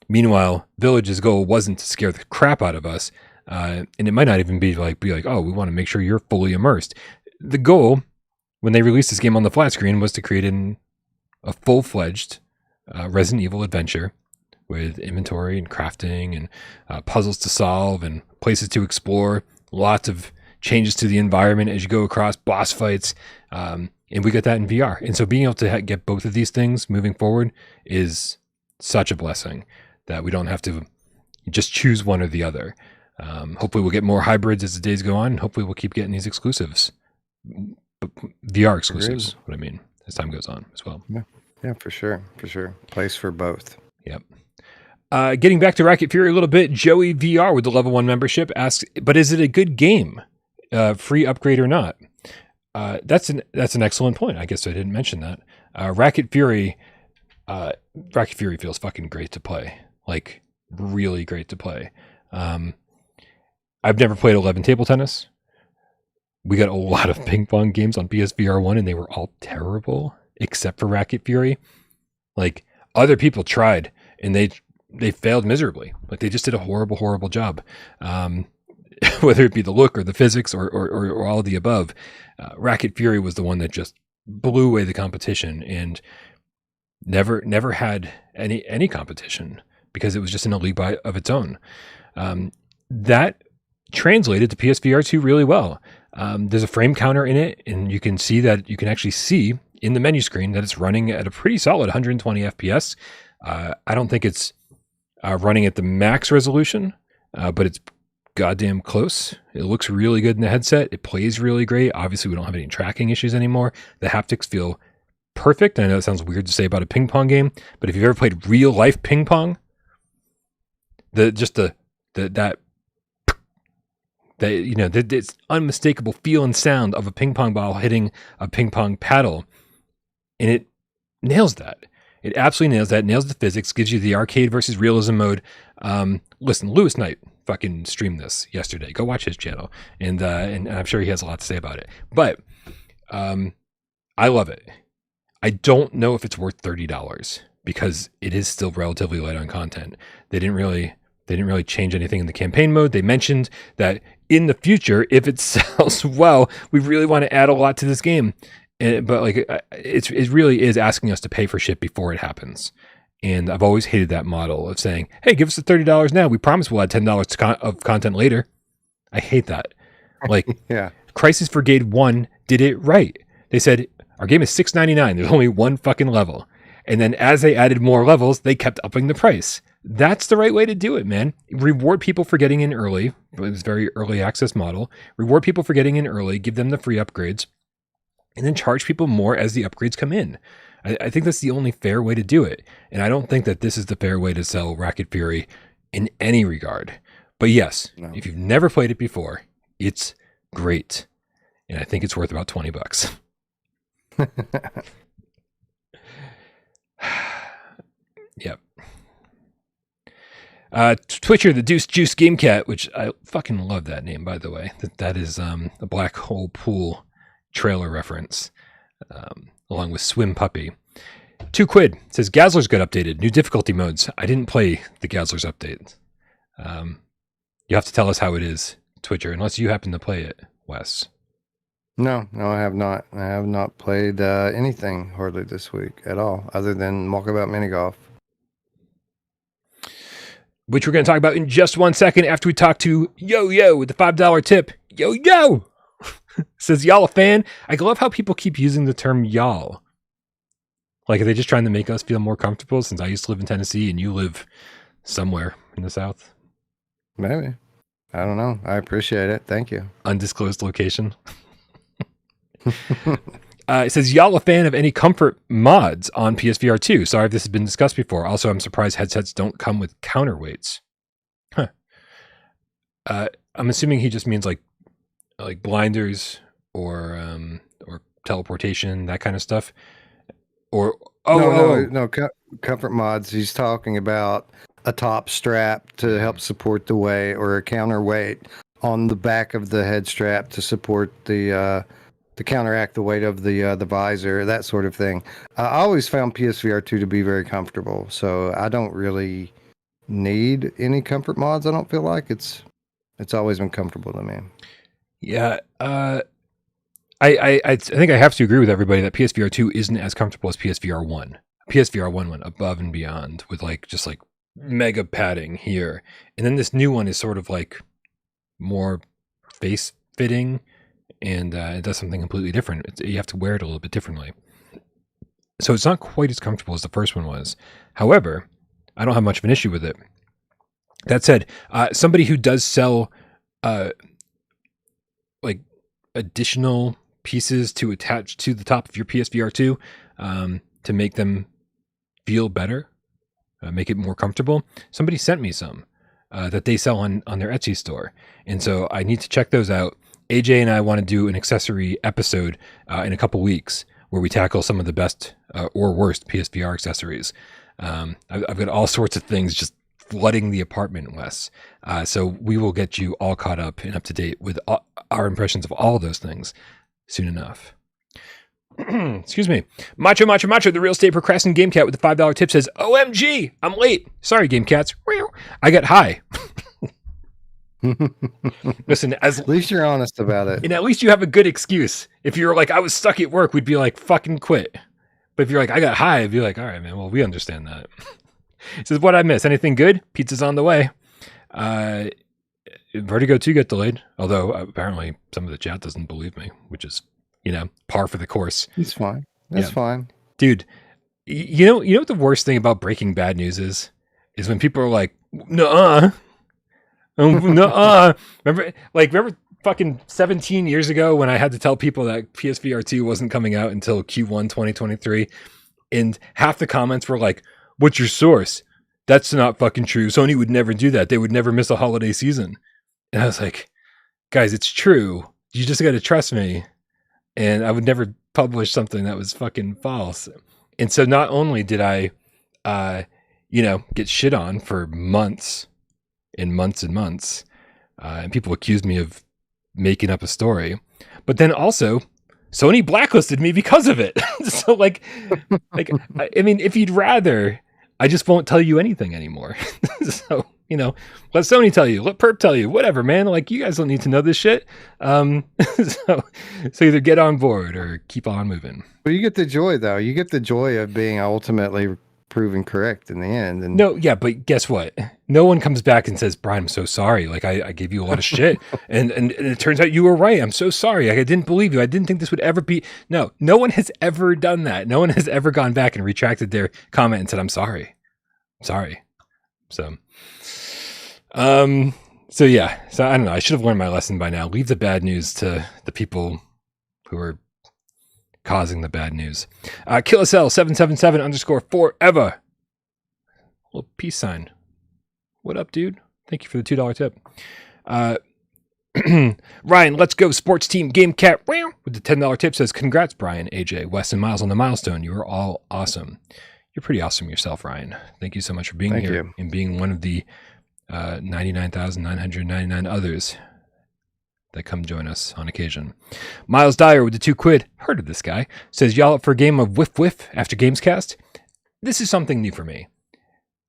Meanwhile, Village's goal wasn't to scare the crap out of us, and it might not even be like, oh, we want to make sure you're fully immersed. The goal, when they released this game on the flat screen, was to create a full-fledged Resident Evil adventure with inventory and crafting and puzzles to solve and places to explore, lots of changes to the environment as you go across, boss fights, and we got that in VR. And so being able to get both of these things moving forward is such a blessing that we don't have to just choose one or the other. Hopefully we'll get more hybrids as the days go on, and hopefully we'll keep getting these exclusives, VR exclusives, what I mean, as time goes on as well. Yeah, for sure. Place for both. Yep. Getting back to Racket Fury a little bit, Joey VR with the level 1 membership asks, but is it a good game? Free upgrade or not? That's an excellent point. I guess I didn't mention that. Racket Fury feels fucking great to play. Like, really great to play. I've never played 11 table tennis. We got a lot of ping pong games on PSVR1 and they were all terrible except for Racket Fury. Like, other people tried and they failed miserably. Like, they just did a horrible job. Whether it be the look or the physics or all of the above, Racket Fury was the one that just blew away the competition and never had any competition because it was just in a league of its own. That translated to PSVR2 really well. There's a frame counter in it, and you can actually see in the menu screen that it's running at a pretty solid 120 FPS. I don't think it's running at the max resolution, but it's goddamn close. It looks really good in the headset. It plays really great. Obviously, we don't have any tracking issues anymore. The haptics feel perfect. I know it sounds weird to say about a ping pong game, but if you've ever played real life ping pong, that it's unmistakable feel and sound of a ping pong ball hitting a ping pong paddle, and it nails that. It absolutely nails that. It nails the physics. Gives you the arcade versus realism mode. Listen, Lewis Knight fucking streamed this yesterday. Go watch his channel, and I'm sure he has a lot to say about it. But I love it. I don't know if it's worth $30 because it is still relatively light on content. They didn't really change anything in the campaign mode. They mentioned that in the future, if it sells well, we really want to add a lot to this game. But like, it really is asking us to pay for shit before it happens. And I've always hated that model of saying, hey, give us the $30 now. We promise we'll add $10 of content later. I hate that. Like, yeah. Crisis Brigade 1 did it right. They said, our game is $6.99. There's only one fucking level. And then as they added more levels, they kept upping the price. That's the right way to do it, man. Reward people for getting in early. It was a very early access model. Reward people for getting in early, give them the free upgrades, and then charge people more as the upgrades come in. I think that's the only fair way to do it. And I don't think that this is the fair way to sell Racket Fury in any regard. But yes, If you've never played it before, it's great. And I think it's worth about $20. Yep. Twitcher, the Deuce Juice Game Cat, which I fucking love that name, by the way. That is a Black Hole Pool trailer reference, along with Swim Puppy. $2 says Gazler's got updated. New difficulty modes. I didn't play the Gazler's update. You have to tell us how it is, Twitcher, unless you happen to play it, Wes. No, I have not. I have not played anything hardly this week at all, other than Walkabout Mini Golf. Which we're going to talk about in just 1 second after we talk to Yo with the $5 tip. Yo! Says, y'all a fan? I love how people keep using the term y'all. Like, are they just trying to make us feel more comfortable since I used to live in Tennessee and you live somewhere in the South? Maybe. I don't know. I appreciate it. Thank you. Undisclosed location. It says, y'all a fan of any comfort mods on PSVR2? Sorry if this has been discussed before. Also, I'm surprised headsets don't come with counterweights. Huh. I'm assuming he just means like blinders or teleportation, that kind of stuff. Or no, comfort mods. He's talking about a top strap to help support the weight, or a counterweight on the back of the head strap to support the to counteract the weight of the visor, that sort of thing. I always found PSVR2 to be very comfortable, so I don't really need any comfort mods. I don't feel like it's always been comfortable to me. Yeah, I think I have to agree with everybody that PSVR2 isn't as comfortable as PSVR1. PSVR1 went above and beyond with just mega padding here, and then this new one is sort of like more face fitting, and it does something completely different. You have to wear it a little bit differently, so it's not quite as comfortable as the first one was. However, I don't have much of an issue with it. That said, somebody who does sell additional pieces to attach to the top of your PSVR2 to make them feel better, make it more comfortable. Somebody sent me some that they sell on their Etsy store, and so I need to check those out. AJ and I want to do an accessory episode in a couple weeks where we tackle some of the best or worst PSVR accessories. I've got all sorts of things just flooding the apartment, Wes. So we will get you all caught up and up to date with our impressions of all of those things soon enough. Excuse me. Macho, the real estate procrastinating GameCat with the $5 tip says, OMG, I'm late. Sorry, GameCats. I got high. Listen, at least you're honest about it. And at least you have a good excuse. If you're like, I was stuck at work, we'd be like, fucking quit. But if you're like, I got high, I'd be like, all right, man, well, we understand that. It says, what I miss? Anything good? Pizza's on the way. Vertigo 2 got delayed, although apparently some of the chat doesn't believe me, which is, par for the course. It's fine. It's fine. Dude, you know what the worst thing about breaking bad news is? Is when people are like, nuh-uh. Nuh-uh. Remember fucking 17 years ago when I had to tell people that PSVR2 wasn't coming out until Q1 2023, and half the comments were like, what's your source? That's not fucking true. Sony would never do that. They would never miss a holiday season. And I was like, guys, it's true. You just got to trust me. And I would never publish something that was fucking false. And so not only did I, get shit on for months and months and months, and people accused me of making up a story, but then also Sony blacklisted me because of it. So I mean, if you'd rather, I just won't tell you anything anymore. So, let Sony tell you, let Perp tell you, whatever, man. Like, you guys don't need to know this shit. So either get on board or keep on moving. But you get the joy, though. You get the joy of being ultimately proven correct in the end. And no, yeah, but guess what? No one comes back and says, Brian, I'm so sorry. Like, I gave you a lot of shit. and it turns out you were right. I'm so sorry. I didn't believe you. I didn't think this would ever be. No one has ever done that. No one has ever gone back and retracted their comment and said, I'm sorry. Sorry. So yeah. So I don't know. I should have learned my lesson by now. Leave the bad news to the people who are causing the bad news. KillSL777_forever. Little peace sign. What up, dude? Thank you for the $2 tip. Ryan, let's go sports team game cat with the $10 tip says, congrats, Brian, AJ, Wes, and Miles on the milestone. You are all awesome. You're pretty awesome yourself, Ryan. Thank you so much for being here and being one of the 99,999 others that come join us on occasion. Miles Dyer with the $2. Heard of this guy. Says, y'all up for a game of wiff-waff after GAMESCAST? This is something new for me.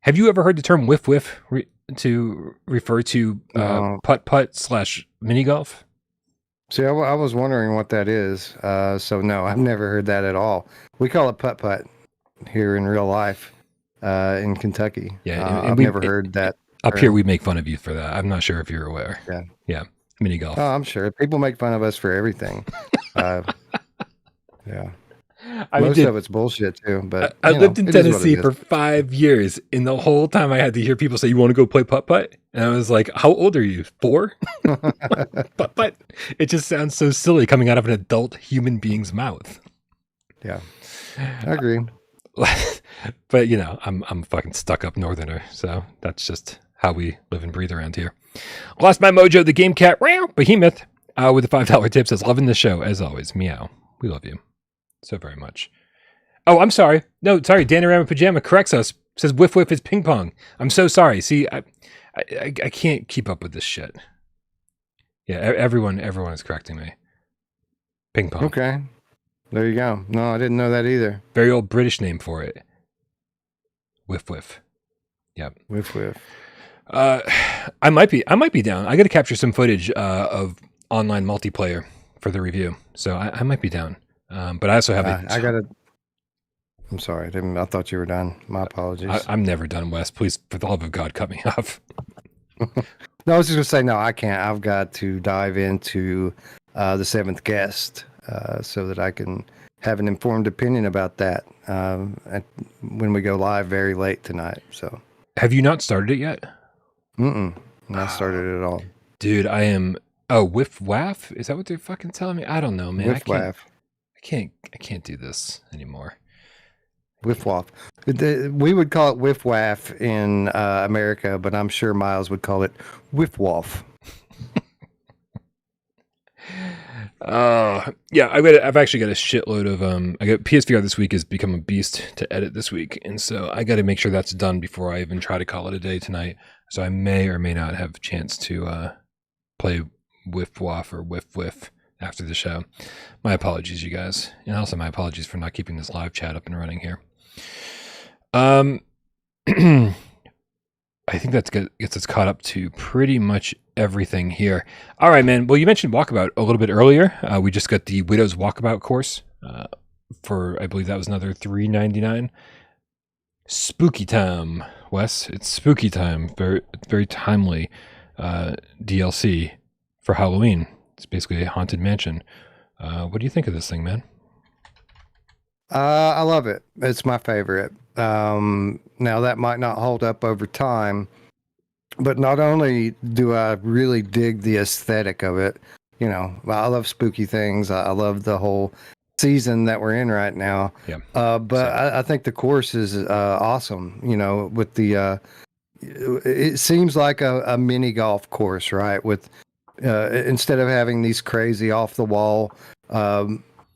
Have you ever heard the term wiff-waff to refer to putt-putt / mini golf? See, I was wondering what that is. So no, I've never heard that at all. We call it putt-putt here in real life in Kentucky. Yeah, I've never heard that. Up here, we make fun of you for that. I'm not sure if you're aware. Yeah. Mini golf. Oh, I'm sure. People make fun of us for everything. Yeah. I mean, Most dude, of it's bullshit too, but I lived in it is what it Tennessee is. for 5 years, and the whole time I had to hear people say, "You want to go play putt putt?" And I was like, "How old are you? 4?" Putt putt. It just sounds so silly coming out of an adult human being's mouth. Yeah, I agree. But I'm fucking stuck up northerner, so that's just how we live and breathe around here. Lost my mojo, the game cat, behemoth, with the $5 tip says, loving the show as always. Meow. We love you so very much. Oh, I'm sorry. No, sorry. Danarama Pajama corrects us. Says whiff whiff is ping pong. I'm so sorry. See, I can't keep up with this shit. Yeah, everyone is correcting me. Ping pong. Okay. There you go. No, I didn't know that either. Very old British name for it. Whiff whiff. Yep. Whiff whiff. I might be down. I got to capture some footage of online multiplayer for the review, so I might be down. But I also have I got to. I'm sorry. I thought you were done. My apologies. I'm never done, Wes. Please, for the love of God, cut me off. No, I was just gonna say no. I can't. I've got to dive into the seventh guest so that I can have an informed opinion about that when we go live very late tonight. So, have you not started it yet? Not started at all. Dude, I am. Oh, wiff-waff? Is that what they're fucking telling me? I don't know, man. Wiff-waff. I can't do this anymore. Wiff-waff. We would call it wiff-waff in America, but I'm sure Miles would call it wiff-waff. Yeah, I've actually got a shitload of I got PSVR this week has become a beast to edit this week, and so I got to make sure that's done before I even try to call it a day tonight. So I may or may not have a chance to play wiff-waff or whiff-whiff after the show. My apologies, you guys, and also my apologies for not keeping this live chat up and running here. I think that gets us caught up to pretty much everything here. All right, man. Well, you mentioned Walkabout a little bit earlier. We just got the Widow's Walkabout course for, I believe that was another $3.99. Spooky time, Wes. It's spooky time. Very timely DLC for Halloween. It's basically a haunted mansion. What do you think of this thing, man? I love it. It's my favorite. Now that might not hold up over time, but not only do I really dig the aesthetic of it, I love spooky things. I love the whole season that we're in right now. Yeah. But I think the course is awesome. With the it seems like a mini golf course, right? With instead of having these crazy off the wall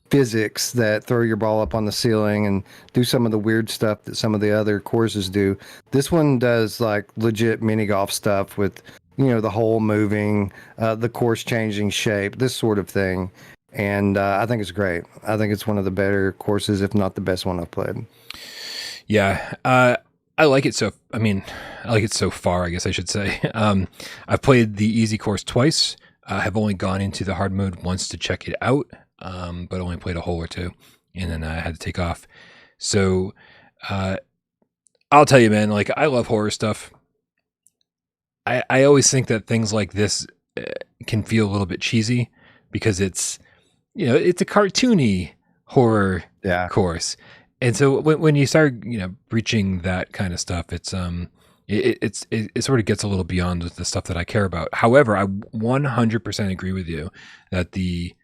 physics that throw your ball up on the ceiling and do some of the weird stuff that some of the other courses do. This one does like legit mini golf stuff with, the hole moving, the course changing shape, this sort of thing. And I think it's great. I think it's one of the better courses, if not the best one I've played. Yeah. I like it I like it so far, I guess I should say. I've played the easy course twice. I have only gone into the hard mode once to check it out. But only played a hole or two, and then I had to take off. So, I'll tell you, man, like I love horror stuff. I always think that things like this can feel a little bit cheesy because it's a cartoony horror course, and so when you start reaching that kind of stuff, it's it sort of gets a little beyond the stuff that I care about. However, I 100% agree with you that the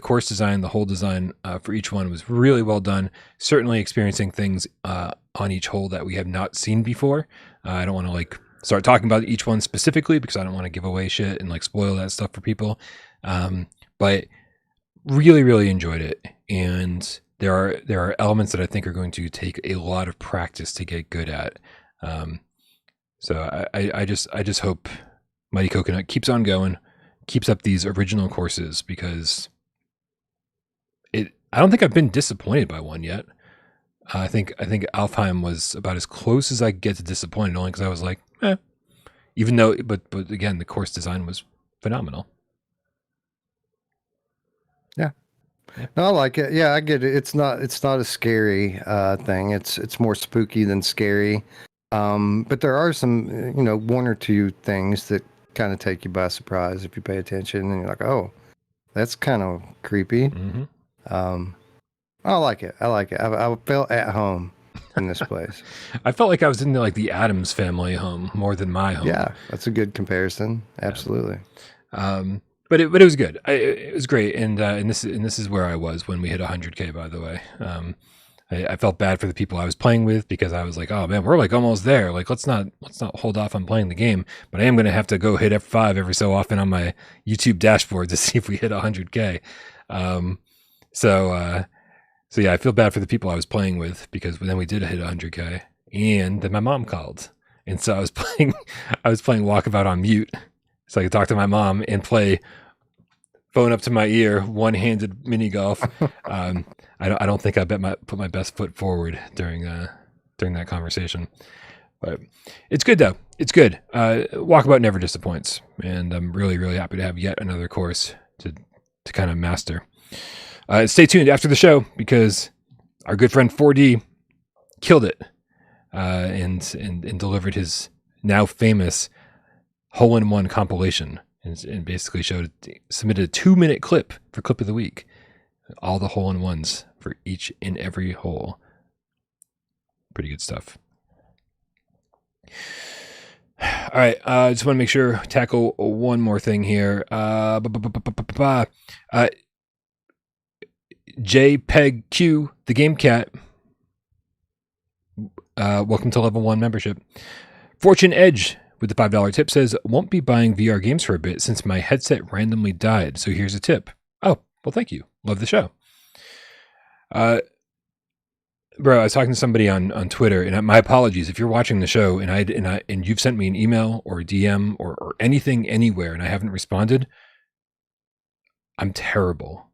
course design, the whole design for each one was really well done. Certainly experiencing things on each hole that we have not seen before. I don't want to start talking about each one specifically because I don't want to give away shit and spoil that stuff for people. But really, really enjoyed it. And there are elements that I think are going to take a lot of practice to get good at. So I just hope Mighty Coconut keeps on going, keeps up these original courses because I don't think I've been disappointed by one yet. I think Alfheim was about as close as I could get to disappointed, only because I was like, even though, but again, the course design was phenomenal. Yeah. No, I like it. Yeah, I get it. It's not a scary thing. It's more spooky than scary. But there are some, one or two things that kind of take you by surprise if you pay attention, and you're like, oh, that's kind of creepy. Mm-hmm. I like it. I like it. I felt at home in this place. I felt like I was in like the Addams Family home more than my home. Yeah, that's a good comparison. Absolutely. But it was good. It was great, and this is where I was when we hit 100K. By the way, I felt bad for the people I was playing with because I was like, oh man, we're like almost there. Like let's not hold off on playing the game. But I am going to have to go hit F5 every so often on my YouTube dashboard to see if we hit 100K. So yeah, I feel bad for the people I was playing with because then we did hit 100K, and then my mom called, and so I was playing Walkabout on mute, so I could talk to my mom and play phone up to my ear, one-handed mini golf. I don't think I put my best foot forward during that conversation, but it's good though. It's good. Walkabout never disappoints, and I'm really really happy to have yet another course to kind of master. Stay tuned after the show because our good friend 4D killed it and delivered his now famous hole-in-one compilation and basically submitted a 2-minute clip for clip of the week. All the hole-in-ones for each and every hole. Pretty good stuff. All right, I just want to make sure tackle one more thing here. JPEG Q, the Game Cat. Welcome to level 1 membership. Fortune Edge with the $5 tip says, won't be buying VR games for a bit since my headset randomly died. So here's a tip. Oh, well, thank you. Love the show. Bro, I was talking to somebody on Twitter, and my apologies if you're watching the show and you've sent me an email or a DM or anything anywhere and I haven't responded. I'm terrible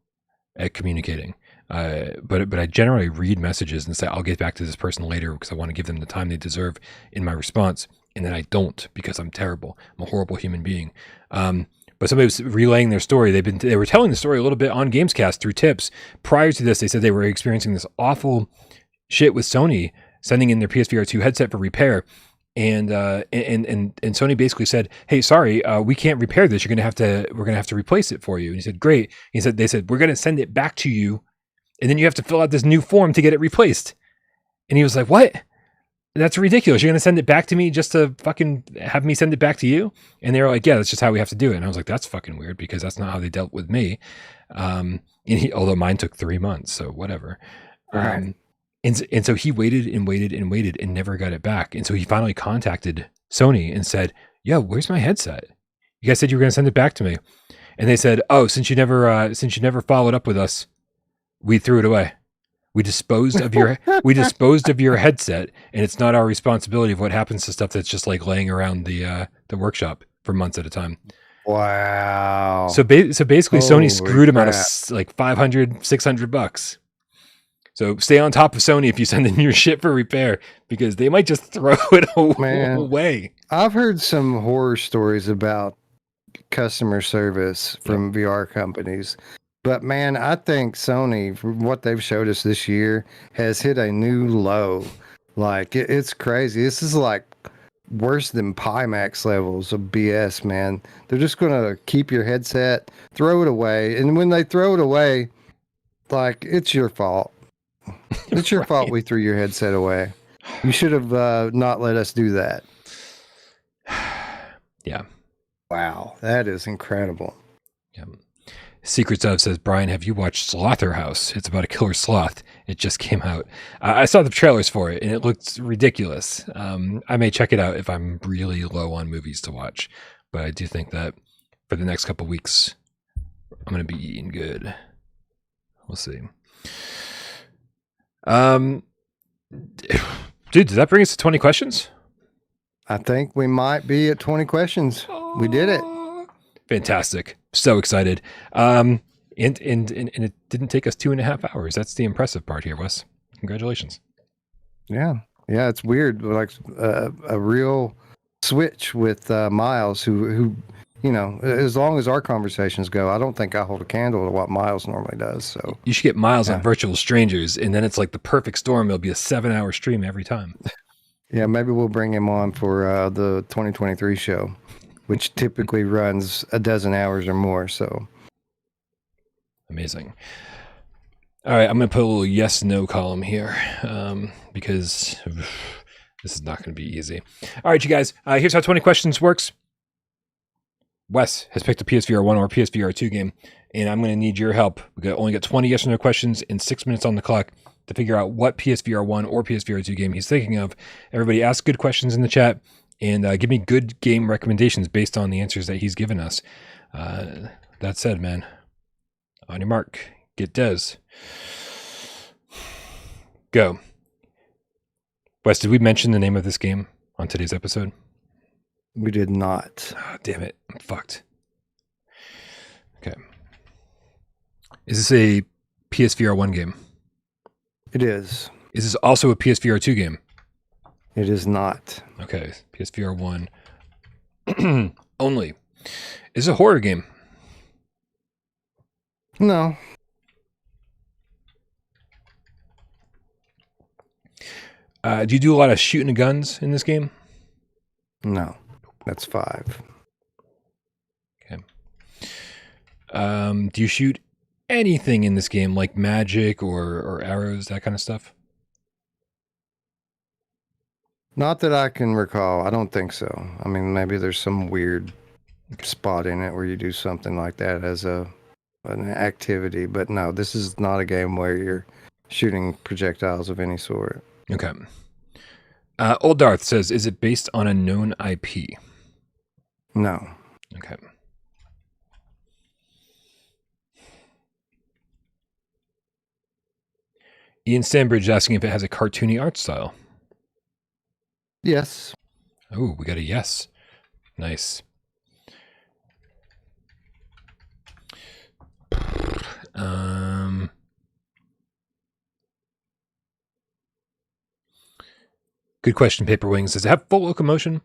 at communicating. But I generally read messages and say, I'll get back to this person later because I want to give them the time they deserve in my response. And then I don't because I'm terrible. I'm a horrible human being. But somebody was relaying their story. They were telling the story a little bit on GamesCast through tips. Prior to this, they said they were experiencing this awful shit with Sony sending in their PSVR2 headset for repair. And Sony basically said, "Hey, sorry, we can't repair this. We're gonna have to replace it for you." And he said, "Great." They said, "We're gonna send it back to you, and then you have to fill out this new form to get it replaced." And he was like, "What? That's ridiculous. You're gonna send it back to me just to fucking have me send it back to you?" And they were like, "Yeah, that's just how we have to do it." And I was like, "That's fucking weird because that's not how they dealt with me." Although mine took 3 months, so whatever. Right. And so he waited and waited and waited and never got it back. And so he finally contacted Sony and said, "Yo, where's my headset? You guys said you were going to send it back to me." And they said, "Oh, since you never followed up with us, we threw it away. We disposed of your headset, and it's not our responsibility of what happens to stuff that's just like laying around the workshop for months at a time." Wow. So basically, Holy Sony screwed him out of crap. like $500-$600. So stay on top of Sony if you send in your shit for repair because they might just throw it away. I've heard some horror stories about customer service from VR companies. But man, I think Sony, from what they've showed us this year, has hit a new low. Like it's crazy. This is like worse than Pimax levels of BS, man. They're just gonna keep your headset, throw it away, and when they throw it away, like it's your fault. It's your fault we threw your headset away. You should have not let us do that. Yeah. Wow, that is incredible. Yeah. Secrets of says, Brian, have you watched Slaughterhouse? It's about a killer sloth. It just came out. I saw the trailers for it, and it looks ridiculous. I may check it out if I'm really low on movies to watch, but I do think that for the next couple weeks, I'm going to be eating good. We'll see. Dude, does that bring us to 20 questions? I think we might be at 20 questions. We did it. Fantastic. So excited. And it didn't take us 2.5 hours. That's the impressive part here, Wes. Congratulations. Yeah. Yeah, it's weird. Like a real switch with Miles who, you know, as long as our conversations go, I don't think I hold a candle to what Miles normally does. So you should get Miles on Virtual Strangers, and then it's like the perfect storm. It'll be a 7-hour stream every time. Yeah, maybe we'll bring him on for the 2023 show, which typically runs 12 hours or more. So amazing. All right, I'm going to put a little yes/no column here because this is not going to be easy. All right, you guys, here's how 20 questions works. Wes has picked a PSVR1 or PSVR2 game, and I'm going to need your help. We only got 20 yes or no questions and 6 minutes on the clock to figure out what PSVR1 or PSVR2 game he's thinking of. Everybody ask good questions in the chat and give me good game recommendations based on the answers that he's given us. That said, man, on your mark, get Des. Go. Wes, did we mention the name of this game on today's episode? We did not. Oh, damn it. I'm fucked. Okay. Is this a PSVR1 game? It is. Is this also a PSVR2 game? It is not. Okay. PSVR1 only. Is it a horror game? No. Do you do a lot of shooting of guns in this game? No. That's 5. Okay. Do you shoot anything in this game, like magic or arrows, that kind of stuff? Not that I can recall. I don't think so. I mean, maybe there's some weird spot in it where you do something like that as an activity, but no, this is not a game where you're shooting projectiles of any sort. Okay. Old Darth says, is it based on a known IP? No. Okay. Ian Stanbridge is asking if it has a cartoony art style. Yes. Oh, we got a yes. Nice. Good question, Paper Wings. Does it have full locomotion?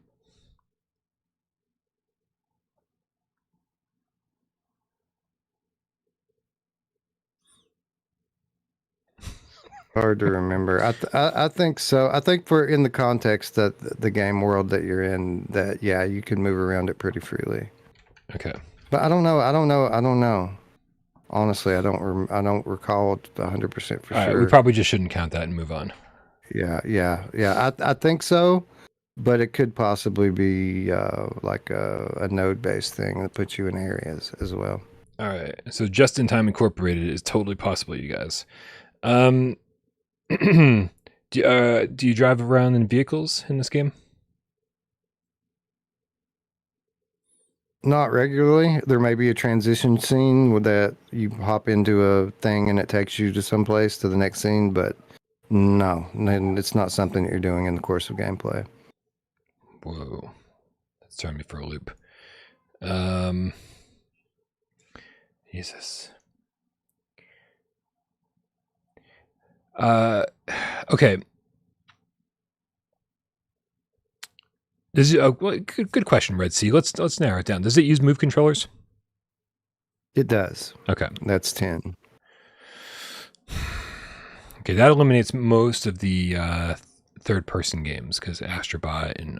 Hard to remember. I think so. I think for in the context that the game world that you're in, that yeah, you can move around it pretty freely. Okay. But I don't know. Honestly, I don't recall 100% for All sure. right, we probably just shouldn't count that and move on. Yeah. I think so, but it could possibly be like a node-based thing that puts you in areas as well. All right. So Just in Time Incorporated is totally possible, you guys. Do you drive around in vehicles in this game? Not regularly. There may be a transition scene with that you hop into a thing and it takes you to someplace to the next scene, but no, it's not something that you're doing in the course of gameplay. Whoa. That's throwing me for a loop. Jesus. Okay. This is good question, Red Sea. Let's narrow it down. Does it use move controllers? It does. Okay. That's 10. Okay, that eliminates most of the third-person games because Astrobot and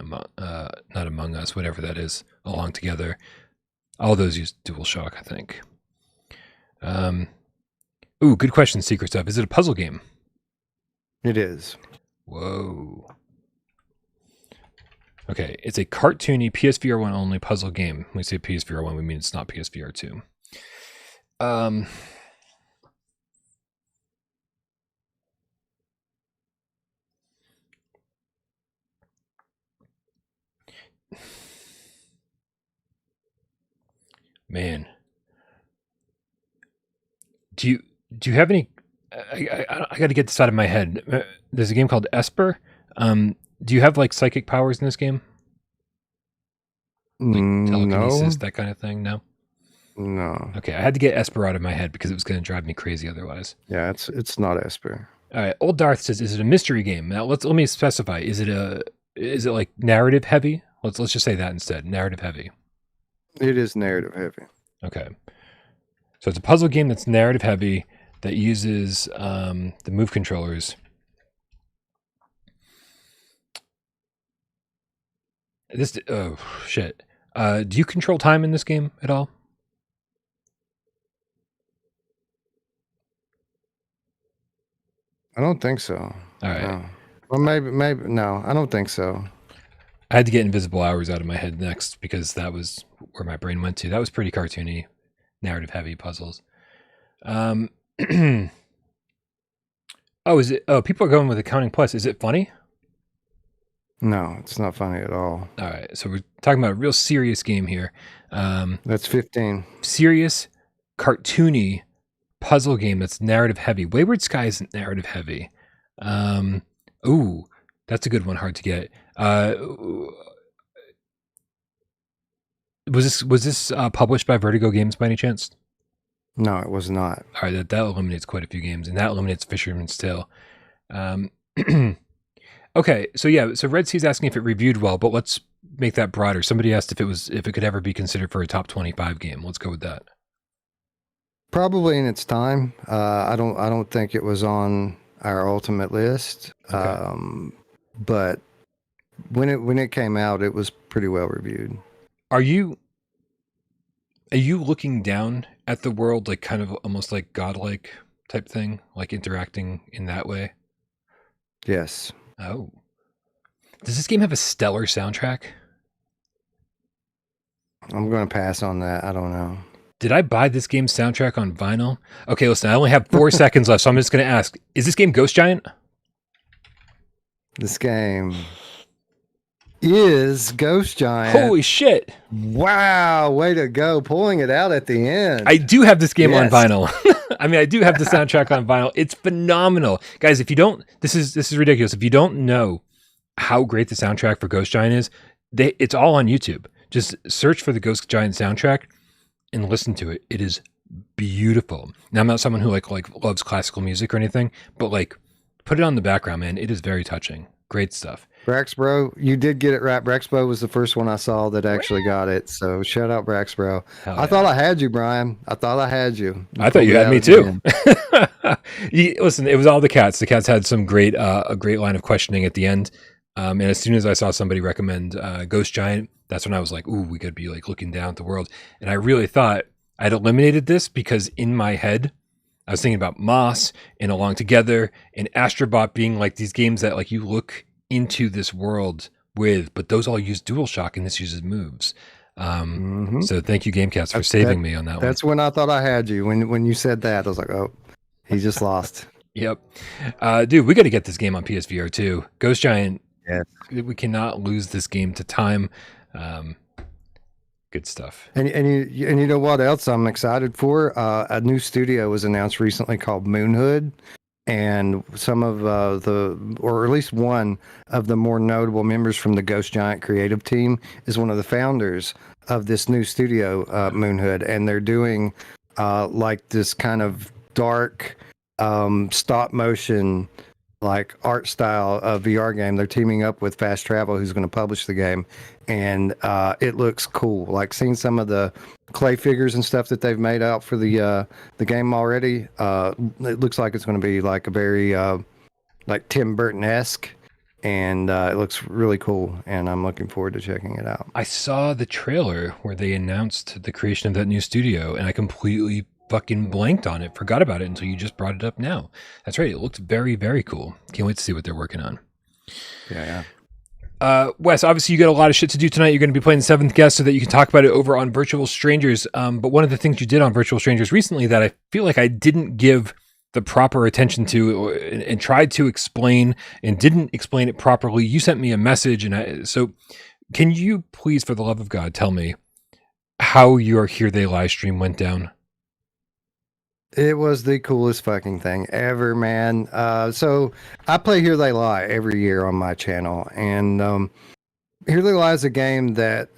not Among Us, whatever that is, Along Together, all those use DualShock, I think. Ooh, good question, Secret Stuff. Is it a puzzle game? It is. Whoa. Okay, it's a cartoony PSVR1 only puzzle game. When we say PSVR1, we mean it's not PSVR2. Man, do you have any? I got to get this out of my head. There's a game called Esper. Do you have like psychic powers in this game? Like telekinesis, that kind of thing? No. No. Okay, I had to get Esper out of my head because it was going to drive me crazy otherwise. Yeah, it's not Esper. All right, Old Darth says, "Is it a mystery game?" Now let me specify. Is it like narrative heavy? Let's just say that instead. Narrative heavy. It is narrative heavy. Okay. So it's a puzzle game that's narrative heavy that uses the move controllers. Oh shit. Do you control time in this game at all? I don't think so. All right. No. Well, maybe no. I don't think so. I had to get Invisible Hours out of my head next because that was where my brain went to. That was pretty cartoony, narrative heavy puzzles. Oh, is it? Oh, people are going with Accounting Plus. Is it funny? No, it's not funny at all. All right, so we're talking about a real serious game here. That's 15. Serious, cartoony puzzle game that's narrative heavy. Wayward Sky isn't narrative heavy. Ooh, that's a good one. Hard to get. Was this published by Vertigo Games by any chance? No, it was not. All right, that eliminates quite a few games, and that eliminates Fisherman's Tale. Okay, so yeah, so Red Sea's asking if it reviewed well, but let's make that broader. Somebody asked if it could ever be considered for a top 25 game. Let's go with that. Probably in its time. I don't think it was on our ultimate list. Okay. But when it came out, it was pretty well reviewed. Are you looking down at the world like kind of almost like godlike type thing, like interacting in that way? Yes. Oh. Does this game have a stellar soundtrack? I'm going to pass on that. I don't know. Did I buy this game's soundtrack on vinyl? Okay, listen, I only have 4 seconds left, so I'm just going to ask, is this game Ghost Giant? This game is Ghost Giant. Holy shit. Wow, way to go. Pulling it out at the end. I do have this game on Yes. vinyl. I mean, I do have the soundtrack on vinyl. It's phenomenal. Guys, if you don't, this is ridiculous. If you don't know how great the soundtrack for Ghost Giant is, it's all on YouTube. Just search for the Ghost Giant soundtrack and listen to it. It is beautiful. Now, I'm not someone who like loves classical music or anything, but like put it on the background, man. It is very touching. Great stuff. Braxbro, you did get it right. Braxbro was the first one I saw that actually got it. So shout out Braxbro. I thought I had you, Brian. I thought I had you. I thought you had me too. Listen, it was all the cats. The cats had some great, a great line of questioning at the end. And as soon as I saw somebody recommend Ghost Giant, that's when I was like, ooh, we could be like looking down at the world. And I really thought I'd eliminated this because in my head, I was thinking about Moss and Along Together and Astrobot being like these games that like you look into this world with, but those all use DualShock and this uses moves. So thank you, GameCast, for saving me on that one. That's when I thought I had you. When you said that, I was like, oh, he just lost. Yep. Dude, we got to get this game on PSVR2. Ghost Giant, Yes. we cannot lose this game to time. Good stuff. And you know what else I'm excited for? A new studio was announced recently called Moonhood, and some of or at least one of the more notable members from the Ghost Giant creative team is one of the founders of this new studio, Moonhood, and they're doing like this kind of dark stop motion like art style VR game. They're teaming up with Fast Travel, who's going to publish the game, and it looks cool. Like seeing some of the clay figures and stuff that they've made out for the game already. It looks like it's going to be like a very like Tim Burton-esque, and it looks really cool. And I'm looking forward to checking it out. I saw the trailer where they announced the creation of that new studio, and I completely fucking blanked on it, forgot about it until you just brought it up now. That's right, it looked very, very cool. Can't wait to see what they're working on. Yeah. Wes, obviously you got a lot of shit to do tonight. You're going to be playing the Seventh Guest so that you can talk about it over on Virtual Strangers. But one of the things you did on Virtual Strangers recently that I feel like I didn't give the proper attention to and tried to explain and didn't explain it properly. You sent me a message, and so can you please, for the love of God, tell me how your Here They Lie stream went down? It was the coolest fucking thing ever, man. So I play Here They Lie every year on my channel, and Here They Lie is a game that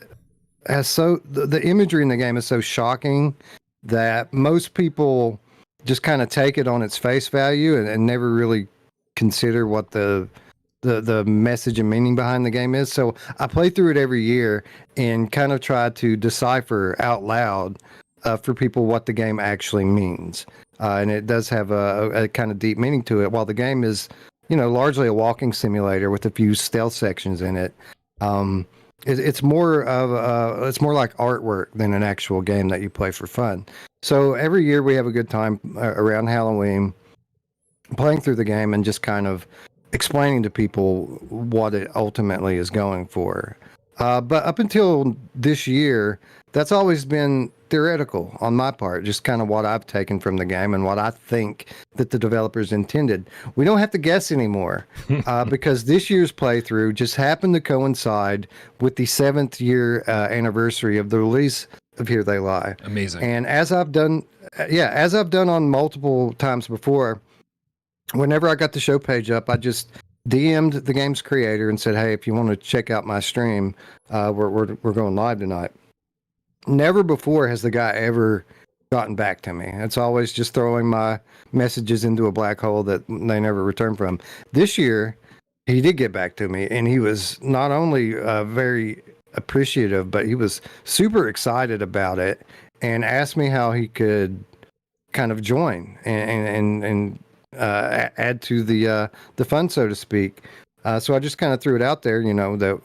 has the imagery in the game is so shocking that most people just kind of take it on its face value and never really consider what the message and meaning behind the game is. So I play through it every year and kind of try to decipher out loud for people what the game actually means. And it does have a kind of deep meaning to it. While the game is, largely a walking simulator with a few stealth sections in it, it's more like artwork than an actual game that you play for fun. So every year we have a good time around Halloween. playing through the game and just kind of explaining to people what it ultimately is going for. But up until this year, that's always been theoretical on my part, just kind of what I've taken from the game and what I think that the developers intended. We don't have to guess anymore because this year's playthrough just happened to coincide with the 7th year anniversary of the release of Here They Lie. Amazing. And as I've done on multiple times before, whenever I got the show page up, I just DM'd the game's creator and said, "Hey, if you want to check out my stream, we're going live tonight." Never before has the guy ever gotten back to me. It's always just throwing my messages into a black hole that they never return from. This year, he did get back to me, and he was not only very appreciative, but he was super excited about it and asked me how he could kind of join and add to the fun, so to speak. So I just kind of threw it out there, that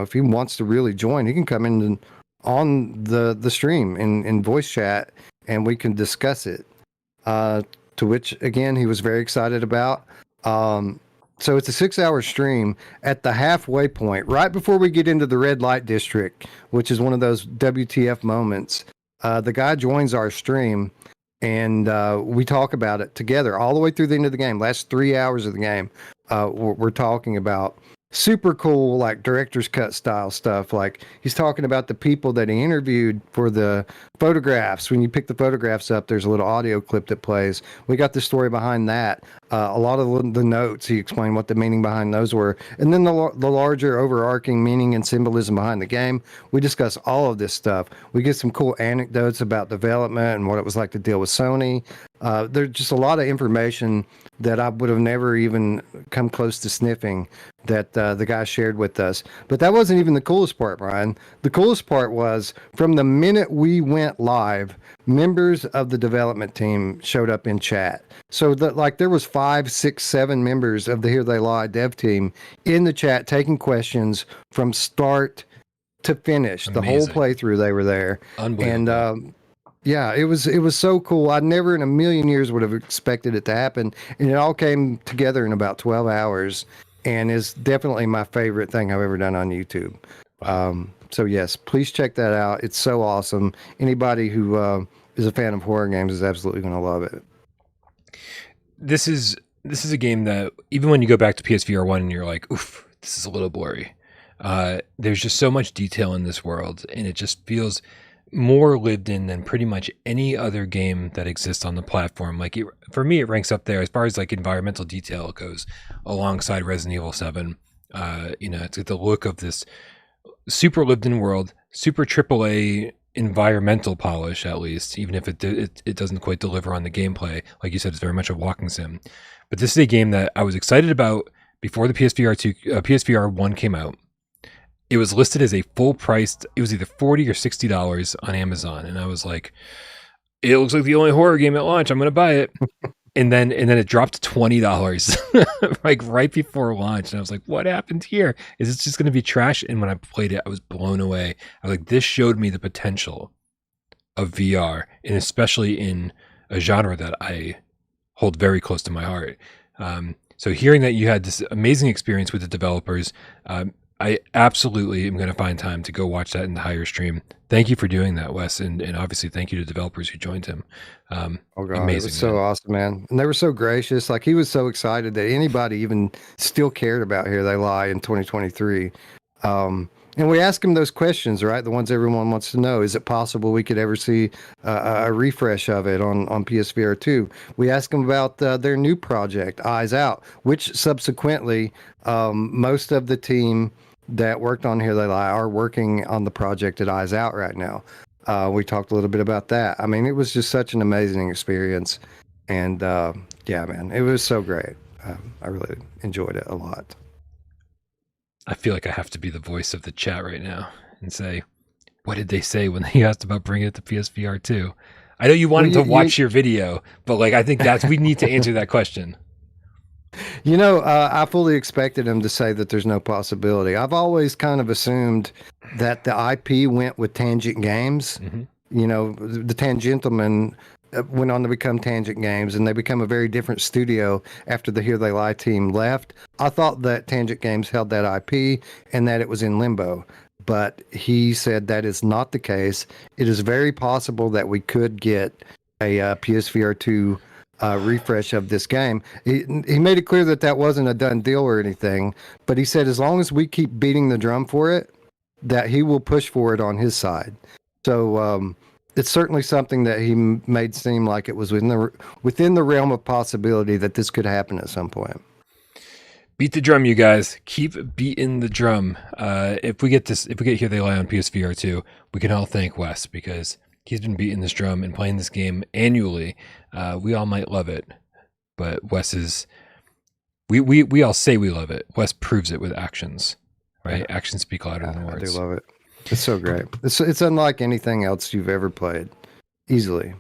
if he wants to really join, he can come in on the stream in voice chat, and we can discuss it. To which again he was very excited about. So it's a 6-hour stream. At the halfway point, right before we get into the red light district, which is one of those WTF moments, the guy joins our stream. And we talk about it together all the way through the end of the game. Last 3 hours of the game, we're talking about super cool, like director's cut style stuff. Like he's talking about the people that he interviewed for the photographs. When you pick the photographs up, there's a little audio clip that plays. We got the story behind that. A lot of the notes, he explained what the meaning behind those were. And then the larger overarching meaning and symbolism behind the game. We discuss all of this stuff. We get some cool anecdotes about development and what it was like to deal with Sony. There's just a lot of information that I would have never even come close to sniffing that the guy shared with us. But that wasn't even the coolest part, Brian. The coolest part was from the minute we went live, members of the development team showed up in chat. So there was 5, 6, 7 members of the Here They Lie dev team in the chat taking questions from start to finish. Amazing. The whole playthrough, they were there. Unbelievable. And yeah, it was so cool. I never in a million years would have expected it to happen. And it all came together in about 12 hours and is definitely my favorite thing I've ever done on YouTube. So yes, please check that out. It's so awesome. Anybody who is a fan of horror games is absolutely going to love it. This is a game that even when you go back to PSVR 1 and you're like, oof, this is a little blurry. There's just so much detail in this world, and it just feels more lived in than pretty much any other game that exists on the platform. Like for me, it ranks up there as far as like environmental detail goes, alongside Resident Evil 7. It's got the look of this super lived in world, super AAA environmental polish, at least, even if it doesn't quite deliver on the gameplay. Like you said, it's very much a walking sim. But this is a game that I was excited about before the PSVR 1 came out. It was listed as a full priced, it was either $40 or $60 on Amazon. And I was like, it looks like the only horror game at launch. I'm going to buy it. and then it dropped to $20 like right before launch. And I was like, what happened here? Is this just going to be trash? And when I played it, I was blown away. I was like, this showed me the potential of VR, and especially in a genre that I hold very close to my heart. So hearing that you had this amazing experience with the developers, I absolutely am going to find time to go watch that entire stream. Thank you for doing that, Wes, and obviously thank you to developers who joined him. Oh God, amazing, it was so awesome, man. And they were so gracious. Like he was so excited that anybody even still cared about Here They Lie in 2023. And we asked him those questions, right? The ones everyone wants to know. Is it possible we could ever see a refresh of it on PSVR2? We asked him about their new project, Eyes Out, which subsequently most of the team that worked on Here They Lie are working on the project at Eyes Out right now. We talked a little bit about that. I mean, it was just such an amazing experience. And yeah, man, it was so great. I really enjoyed it a lot. I feel like I have to be the voice of the chat right now and say, what did they say when they asked about bringing it to PSVR 2? I know you wanted to watch your video, but like I think we need to answer that question. I fully expected him to say that there's no possibility. I've always kind of assumed that the IP went with Tangent Games. Mm-hmm. The Tangentlemen went on to become Tangent Games, and they become a very different studio after the Here They Lie team left. I thought that Tangent Games held that IP and that it was in limbo, but he said that is not the case. It is very possible that we could get a PSVR2 refresh of this game. He made it clear that that wasn't a done deal or anything, but he said as long as we keep beating the drum for it, that he will push for it on his side. So it's certainly something that he made seem like it was within the realm of possibility that this could happen at some point. Beat the drum, you guys. Keep beating the drum. If we get Here They Lie on PSVR2, we can all thank Wes, because he's been beating this drum and playing this game annually. We all might love it, but Wes is. We all say we love it. Wes proves it with actions, right? Yeah. Actions speak louder than words. I do love it. It's so great. It's unlike anything else you've ever played. Easily.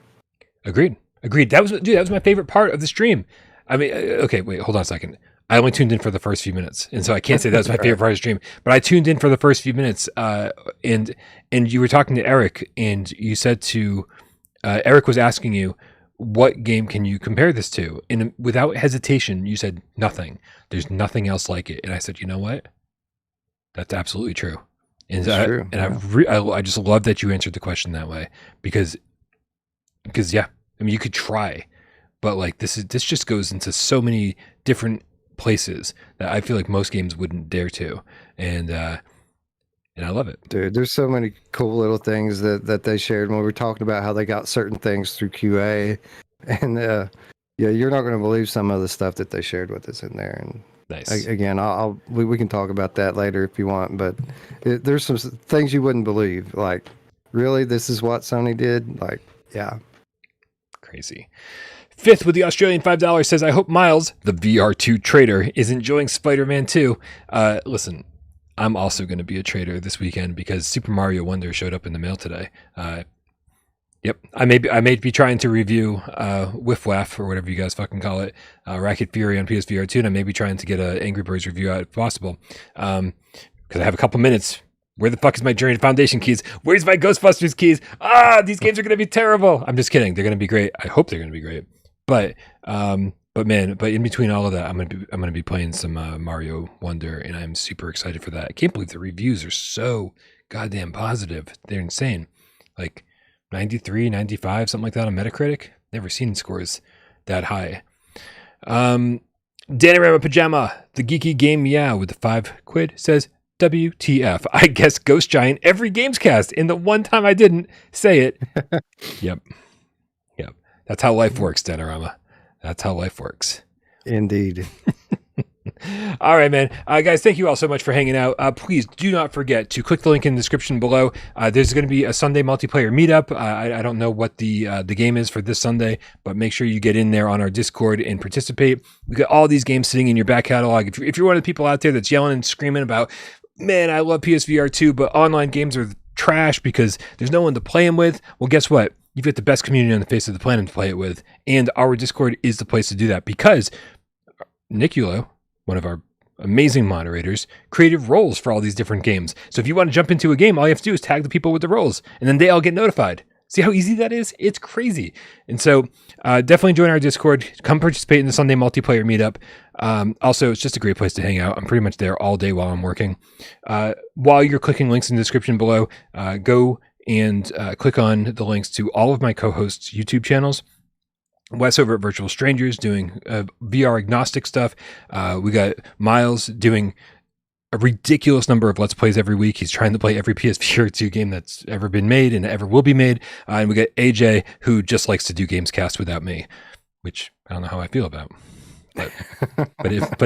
Agreed. That was my favorite part of the stream. I mean, okay, wait, hold on a second. I only tuned in for the first few minutes, and so I can't say that was my favorite part of the stream. But I tuned in for the first few minutes, and you were talking to Eric, and you said to Eric was asking you, what game can you compare this to? And without hesitation, you said nothing. There's nothing else like it. And I said, you know what? That's absolutely true. And true. I just love that you answered the question that way, because yeah, I mean, you could try, but like this just goes into so many different places that I feel like most games wouldn't dare to, and I love it. Dude, there's so many cool little things that they shared when we were talking about how they got certain things through QA, and yeah, you're not going to believe some of the stuff that they shared with us in there. And nice. Again, we can talk about that later if you want, but there's some things you wouldn't believe. Like, really, this is what Sony did? Like, yeah. Crazy. Fifth with the Australian $5 says, I hope Miles, the VR2 trader, is enjoying Spider-Man 2. Listen, I'm also going to be a trader this weekend because Super Mario Wonder showed up in the mail today. Yep, I may be trying to review wiff-waff, or whatever you guys fucking call it, Racket Fury on PSVR2, and I may be trying to get an Angry Birds review out if possible, because I have a couple minutes. Where the fuck is my Journey to Foundation keys? Where's my Ghostbusters keys? These games are going to be terrible. I'm just kidding. They're going to be great. I hope they're going to be great. But in between all of that, I'm gonna be playing some Mario Wonder, and I'm super excited for that. I can't believe the reviews are so goddamn positive. They're insane. Like 93, 95, something like that on Metacritic. Never seen scores that high. Danorama Pajama, the geeky game meow with the £5 says, WTF. I guess Ghost Giant every Gamescast, and the one time I didn't say it. Yep. That's how life works, Danorama. That's how life works. Indeed. All right, man. Guys, thank you all so much for hanging out. Please do not forget to click the link in the description below. There's going to be a Sunday multiplayer meetup. I don't know what the game is for this Sunday, but make sure you get in there on our Discord and participate. We got all these games sitting in your back catalog. If you're one of the people out there that's yelling and screaming about, man, I love PSVR2, but online games are trash because there's no one to play them with. Well, guess what? You've got the best community on the face of the planet to play it with, and our Discord is the place to do that because Niculo, one of our amazing moderators, created roles for all these different games. So if you want to jump into a game, all you have to do is tag the people with the roles, and then they all get notified. See how easy that is? It's crazy. And so definitely join our Discord. Come participate in the Sunday multiplayer meetup. Also, it's just a great place to hang out. I'm pretty much there all day while I'm working. While you're clicking links in the description below, go and click on the links to all of my co-hosts' YouTube channels. Wes over at Virtual Strangers doing VR agnostic stuff. We got Miles doing a ridiculous number of Let's Plays every week. He's trying to play every PSVR2 game that's ever been made and ever will be made. And we got AJ, who just likes to do Gamescast without me, which I don't know how I feel about. But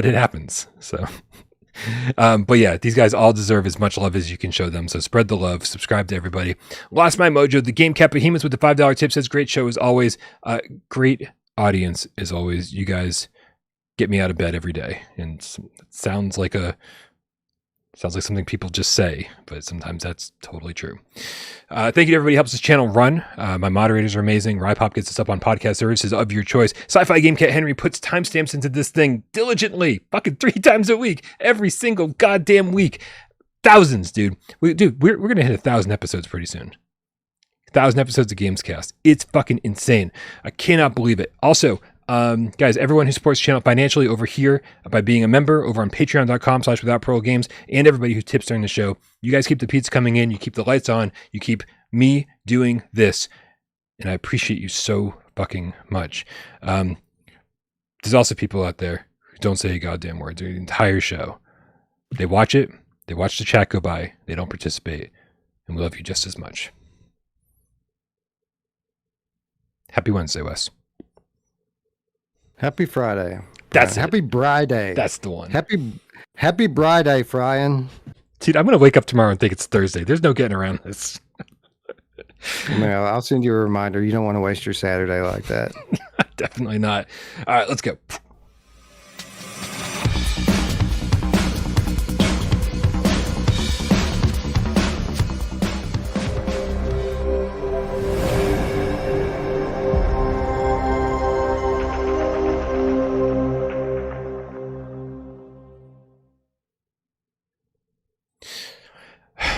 it happens. So... but yeah, these guys all deserve as much love as you can show them. So spread the love, subscribe to everybody. Lost My Mojo, the Game Cat Behemoths with the $5 tip says, great show as always. Great audience as always. You guys get me out of bed every day. And it sounds like something people just say, but sometimes that's totally true. Thank you to everybody who helps this channel run. My moderators are amazing. Rypop gets us up on podcast services of your choice. Sci-Fi Game Cat Henry puts timestamps into this thing diligently, fucking 3 times a week, every single goddamn week. Thousands, dude. We're going to hit 1,000 episodes pretty soon. 1,000 episodes of GamesCast. It's fucking insane. I cannot believe it. Also, guys, everyone who supports the channel financially over here by being a member over on patreon.com/withoutparolegames, and everybody who tips during the show, you guys keep the pizza coming in, you keep the lights on, you keep me doing this, and I appreciate you so fucking much. There's also people out there who don't say a goddamn word during the entire show. They watch it, they watch the chat go by, they don't participate, and we love you just as much. Happy Wednesday, Wes. Happy Friday. That's Happy Friday. That's the one. Happy Friday, Brian. Dude, I'm going to wake up tomorrow and think it's Thursday. There's no getting around this. Well, I'll send you a reminder. You don't want to waste your Saturday like that. Definitely not. All right, let's go.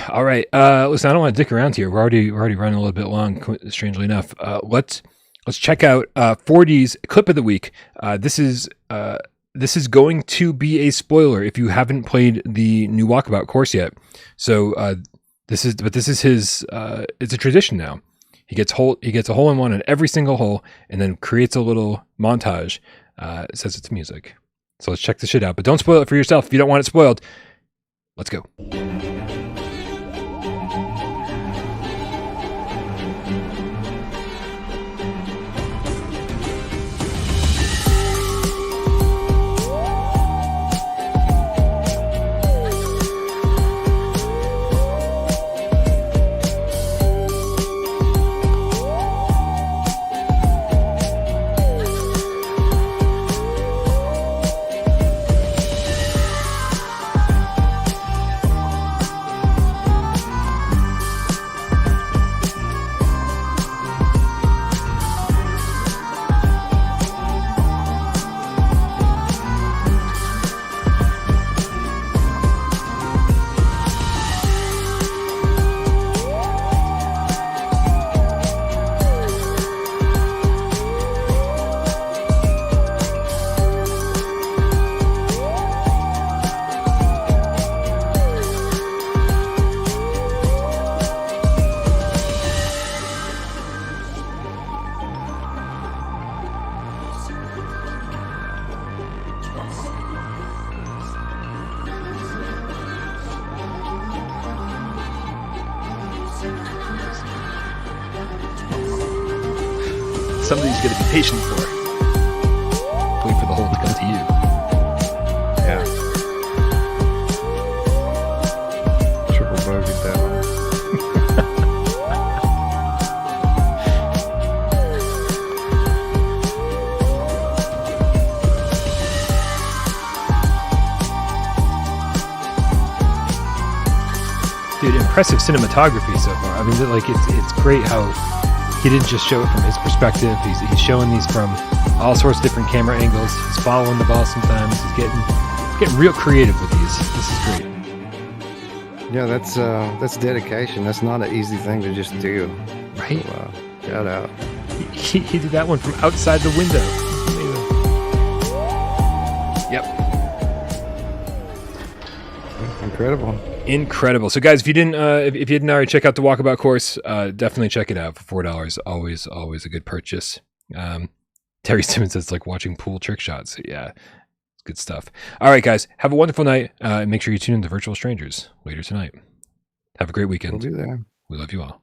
All right. Listen, I don't want to dick around here. We're already running a little bit long, strangely enough. Let's check out 4D's clip of the week. This is going to be a spoiler if you haven't played the new Walkabout course yet. So this is his. It's a tradition now. He gets a hole in one on every single hole, and then creates a little montage. It says it's music. So let's check this shit out. But don't spoil it for yourself if you don't want it spoiled. Let's go. Somebody's going to be patient for. Wait for the hole to come to you. Yeah. Triple bogeyed that one. Dude, impressive cinematography so far. I mean, like it's great how he didn't just show it from his perspective. He's showing these from all sorts of different camera angles. He's following the ball sometimes. He's getting real creative with these. This is great. Yeah, that's dedication. That's not an easy thing to just do. Right? So, shout out. He did that one from outside the window. Yep. Incredible. So guys, if you didn't already check out the Walkabout course, definitely check it out for $4. Always a good purchase. Terry Simmons says it's like watching pool trick shots. Yeah, it's good stuff. All right, guys, have a wonderful night. And make sure you tune in to Virtual Strangers later tonight. Have a great weekend. We'll be there. We love you all.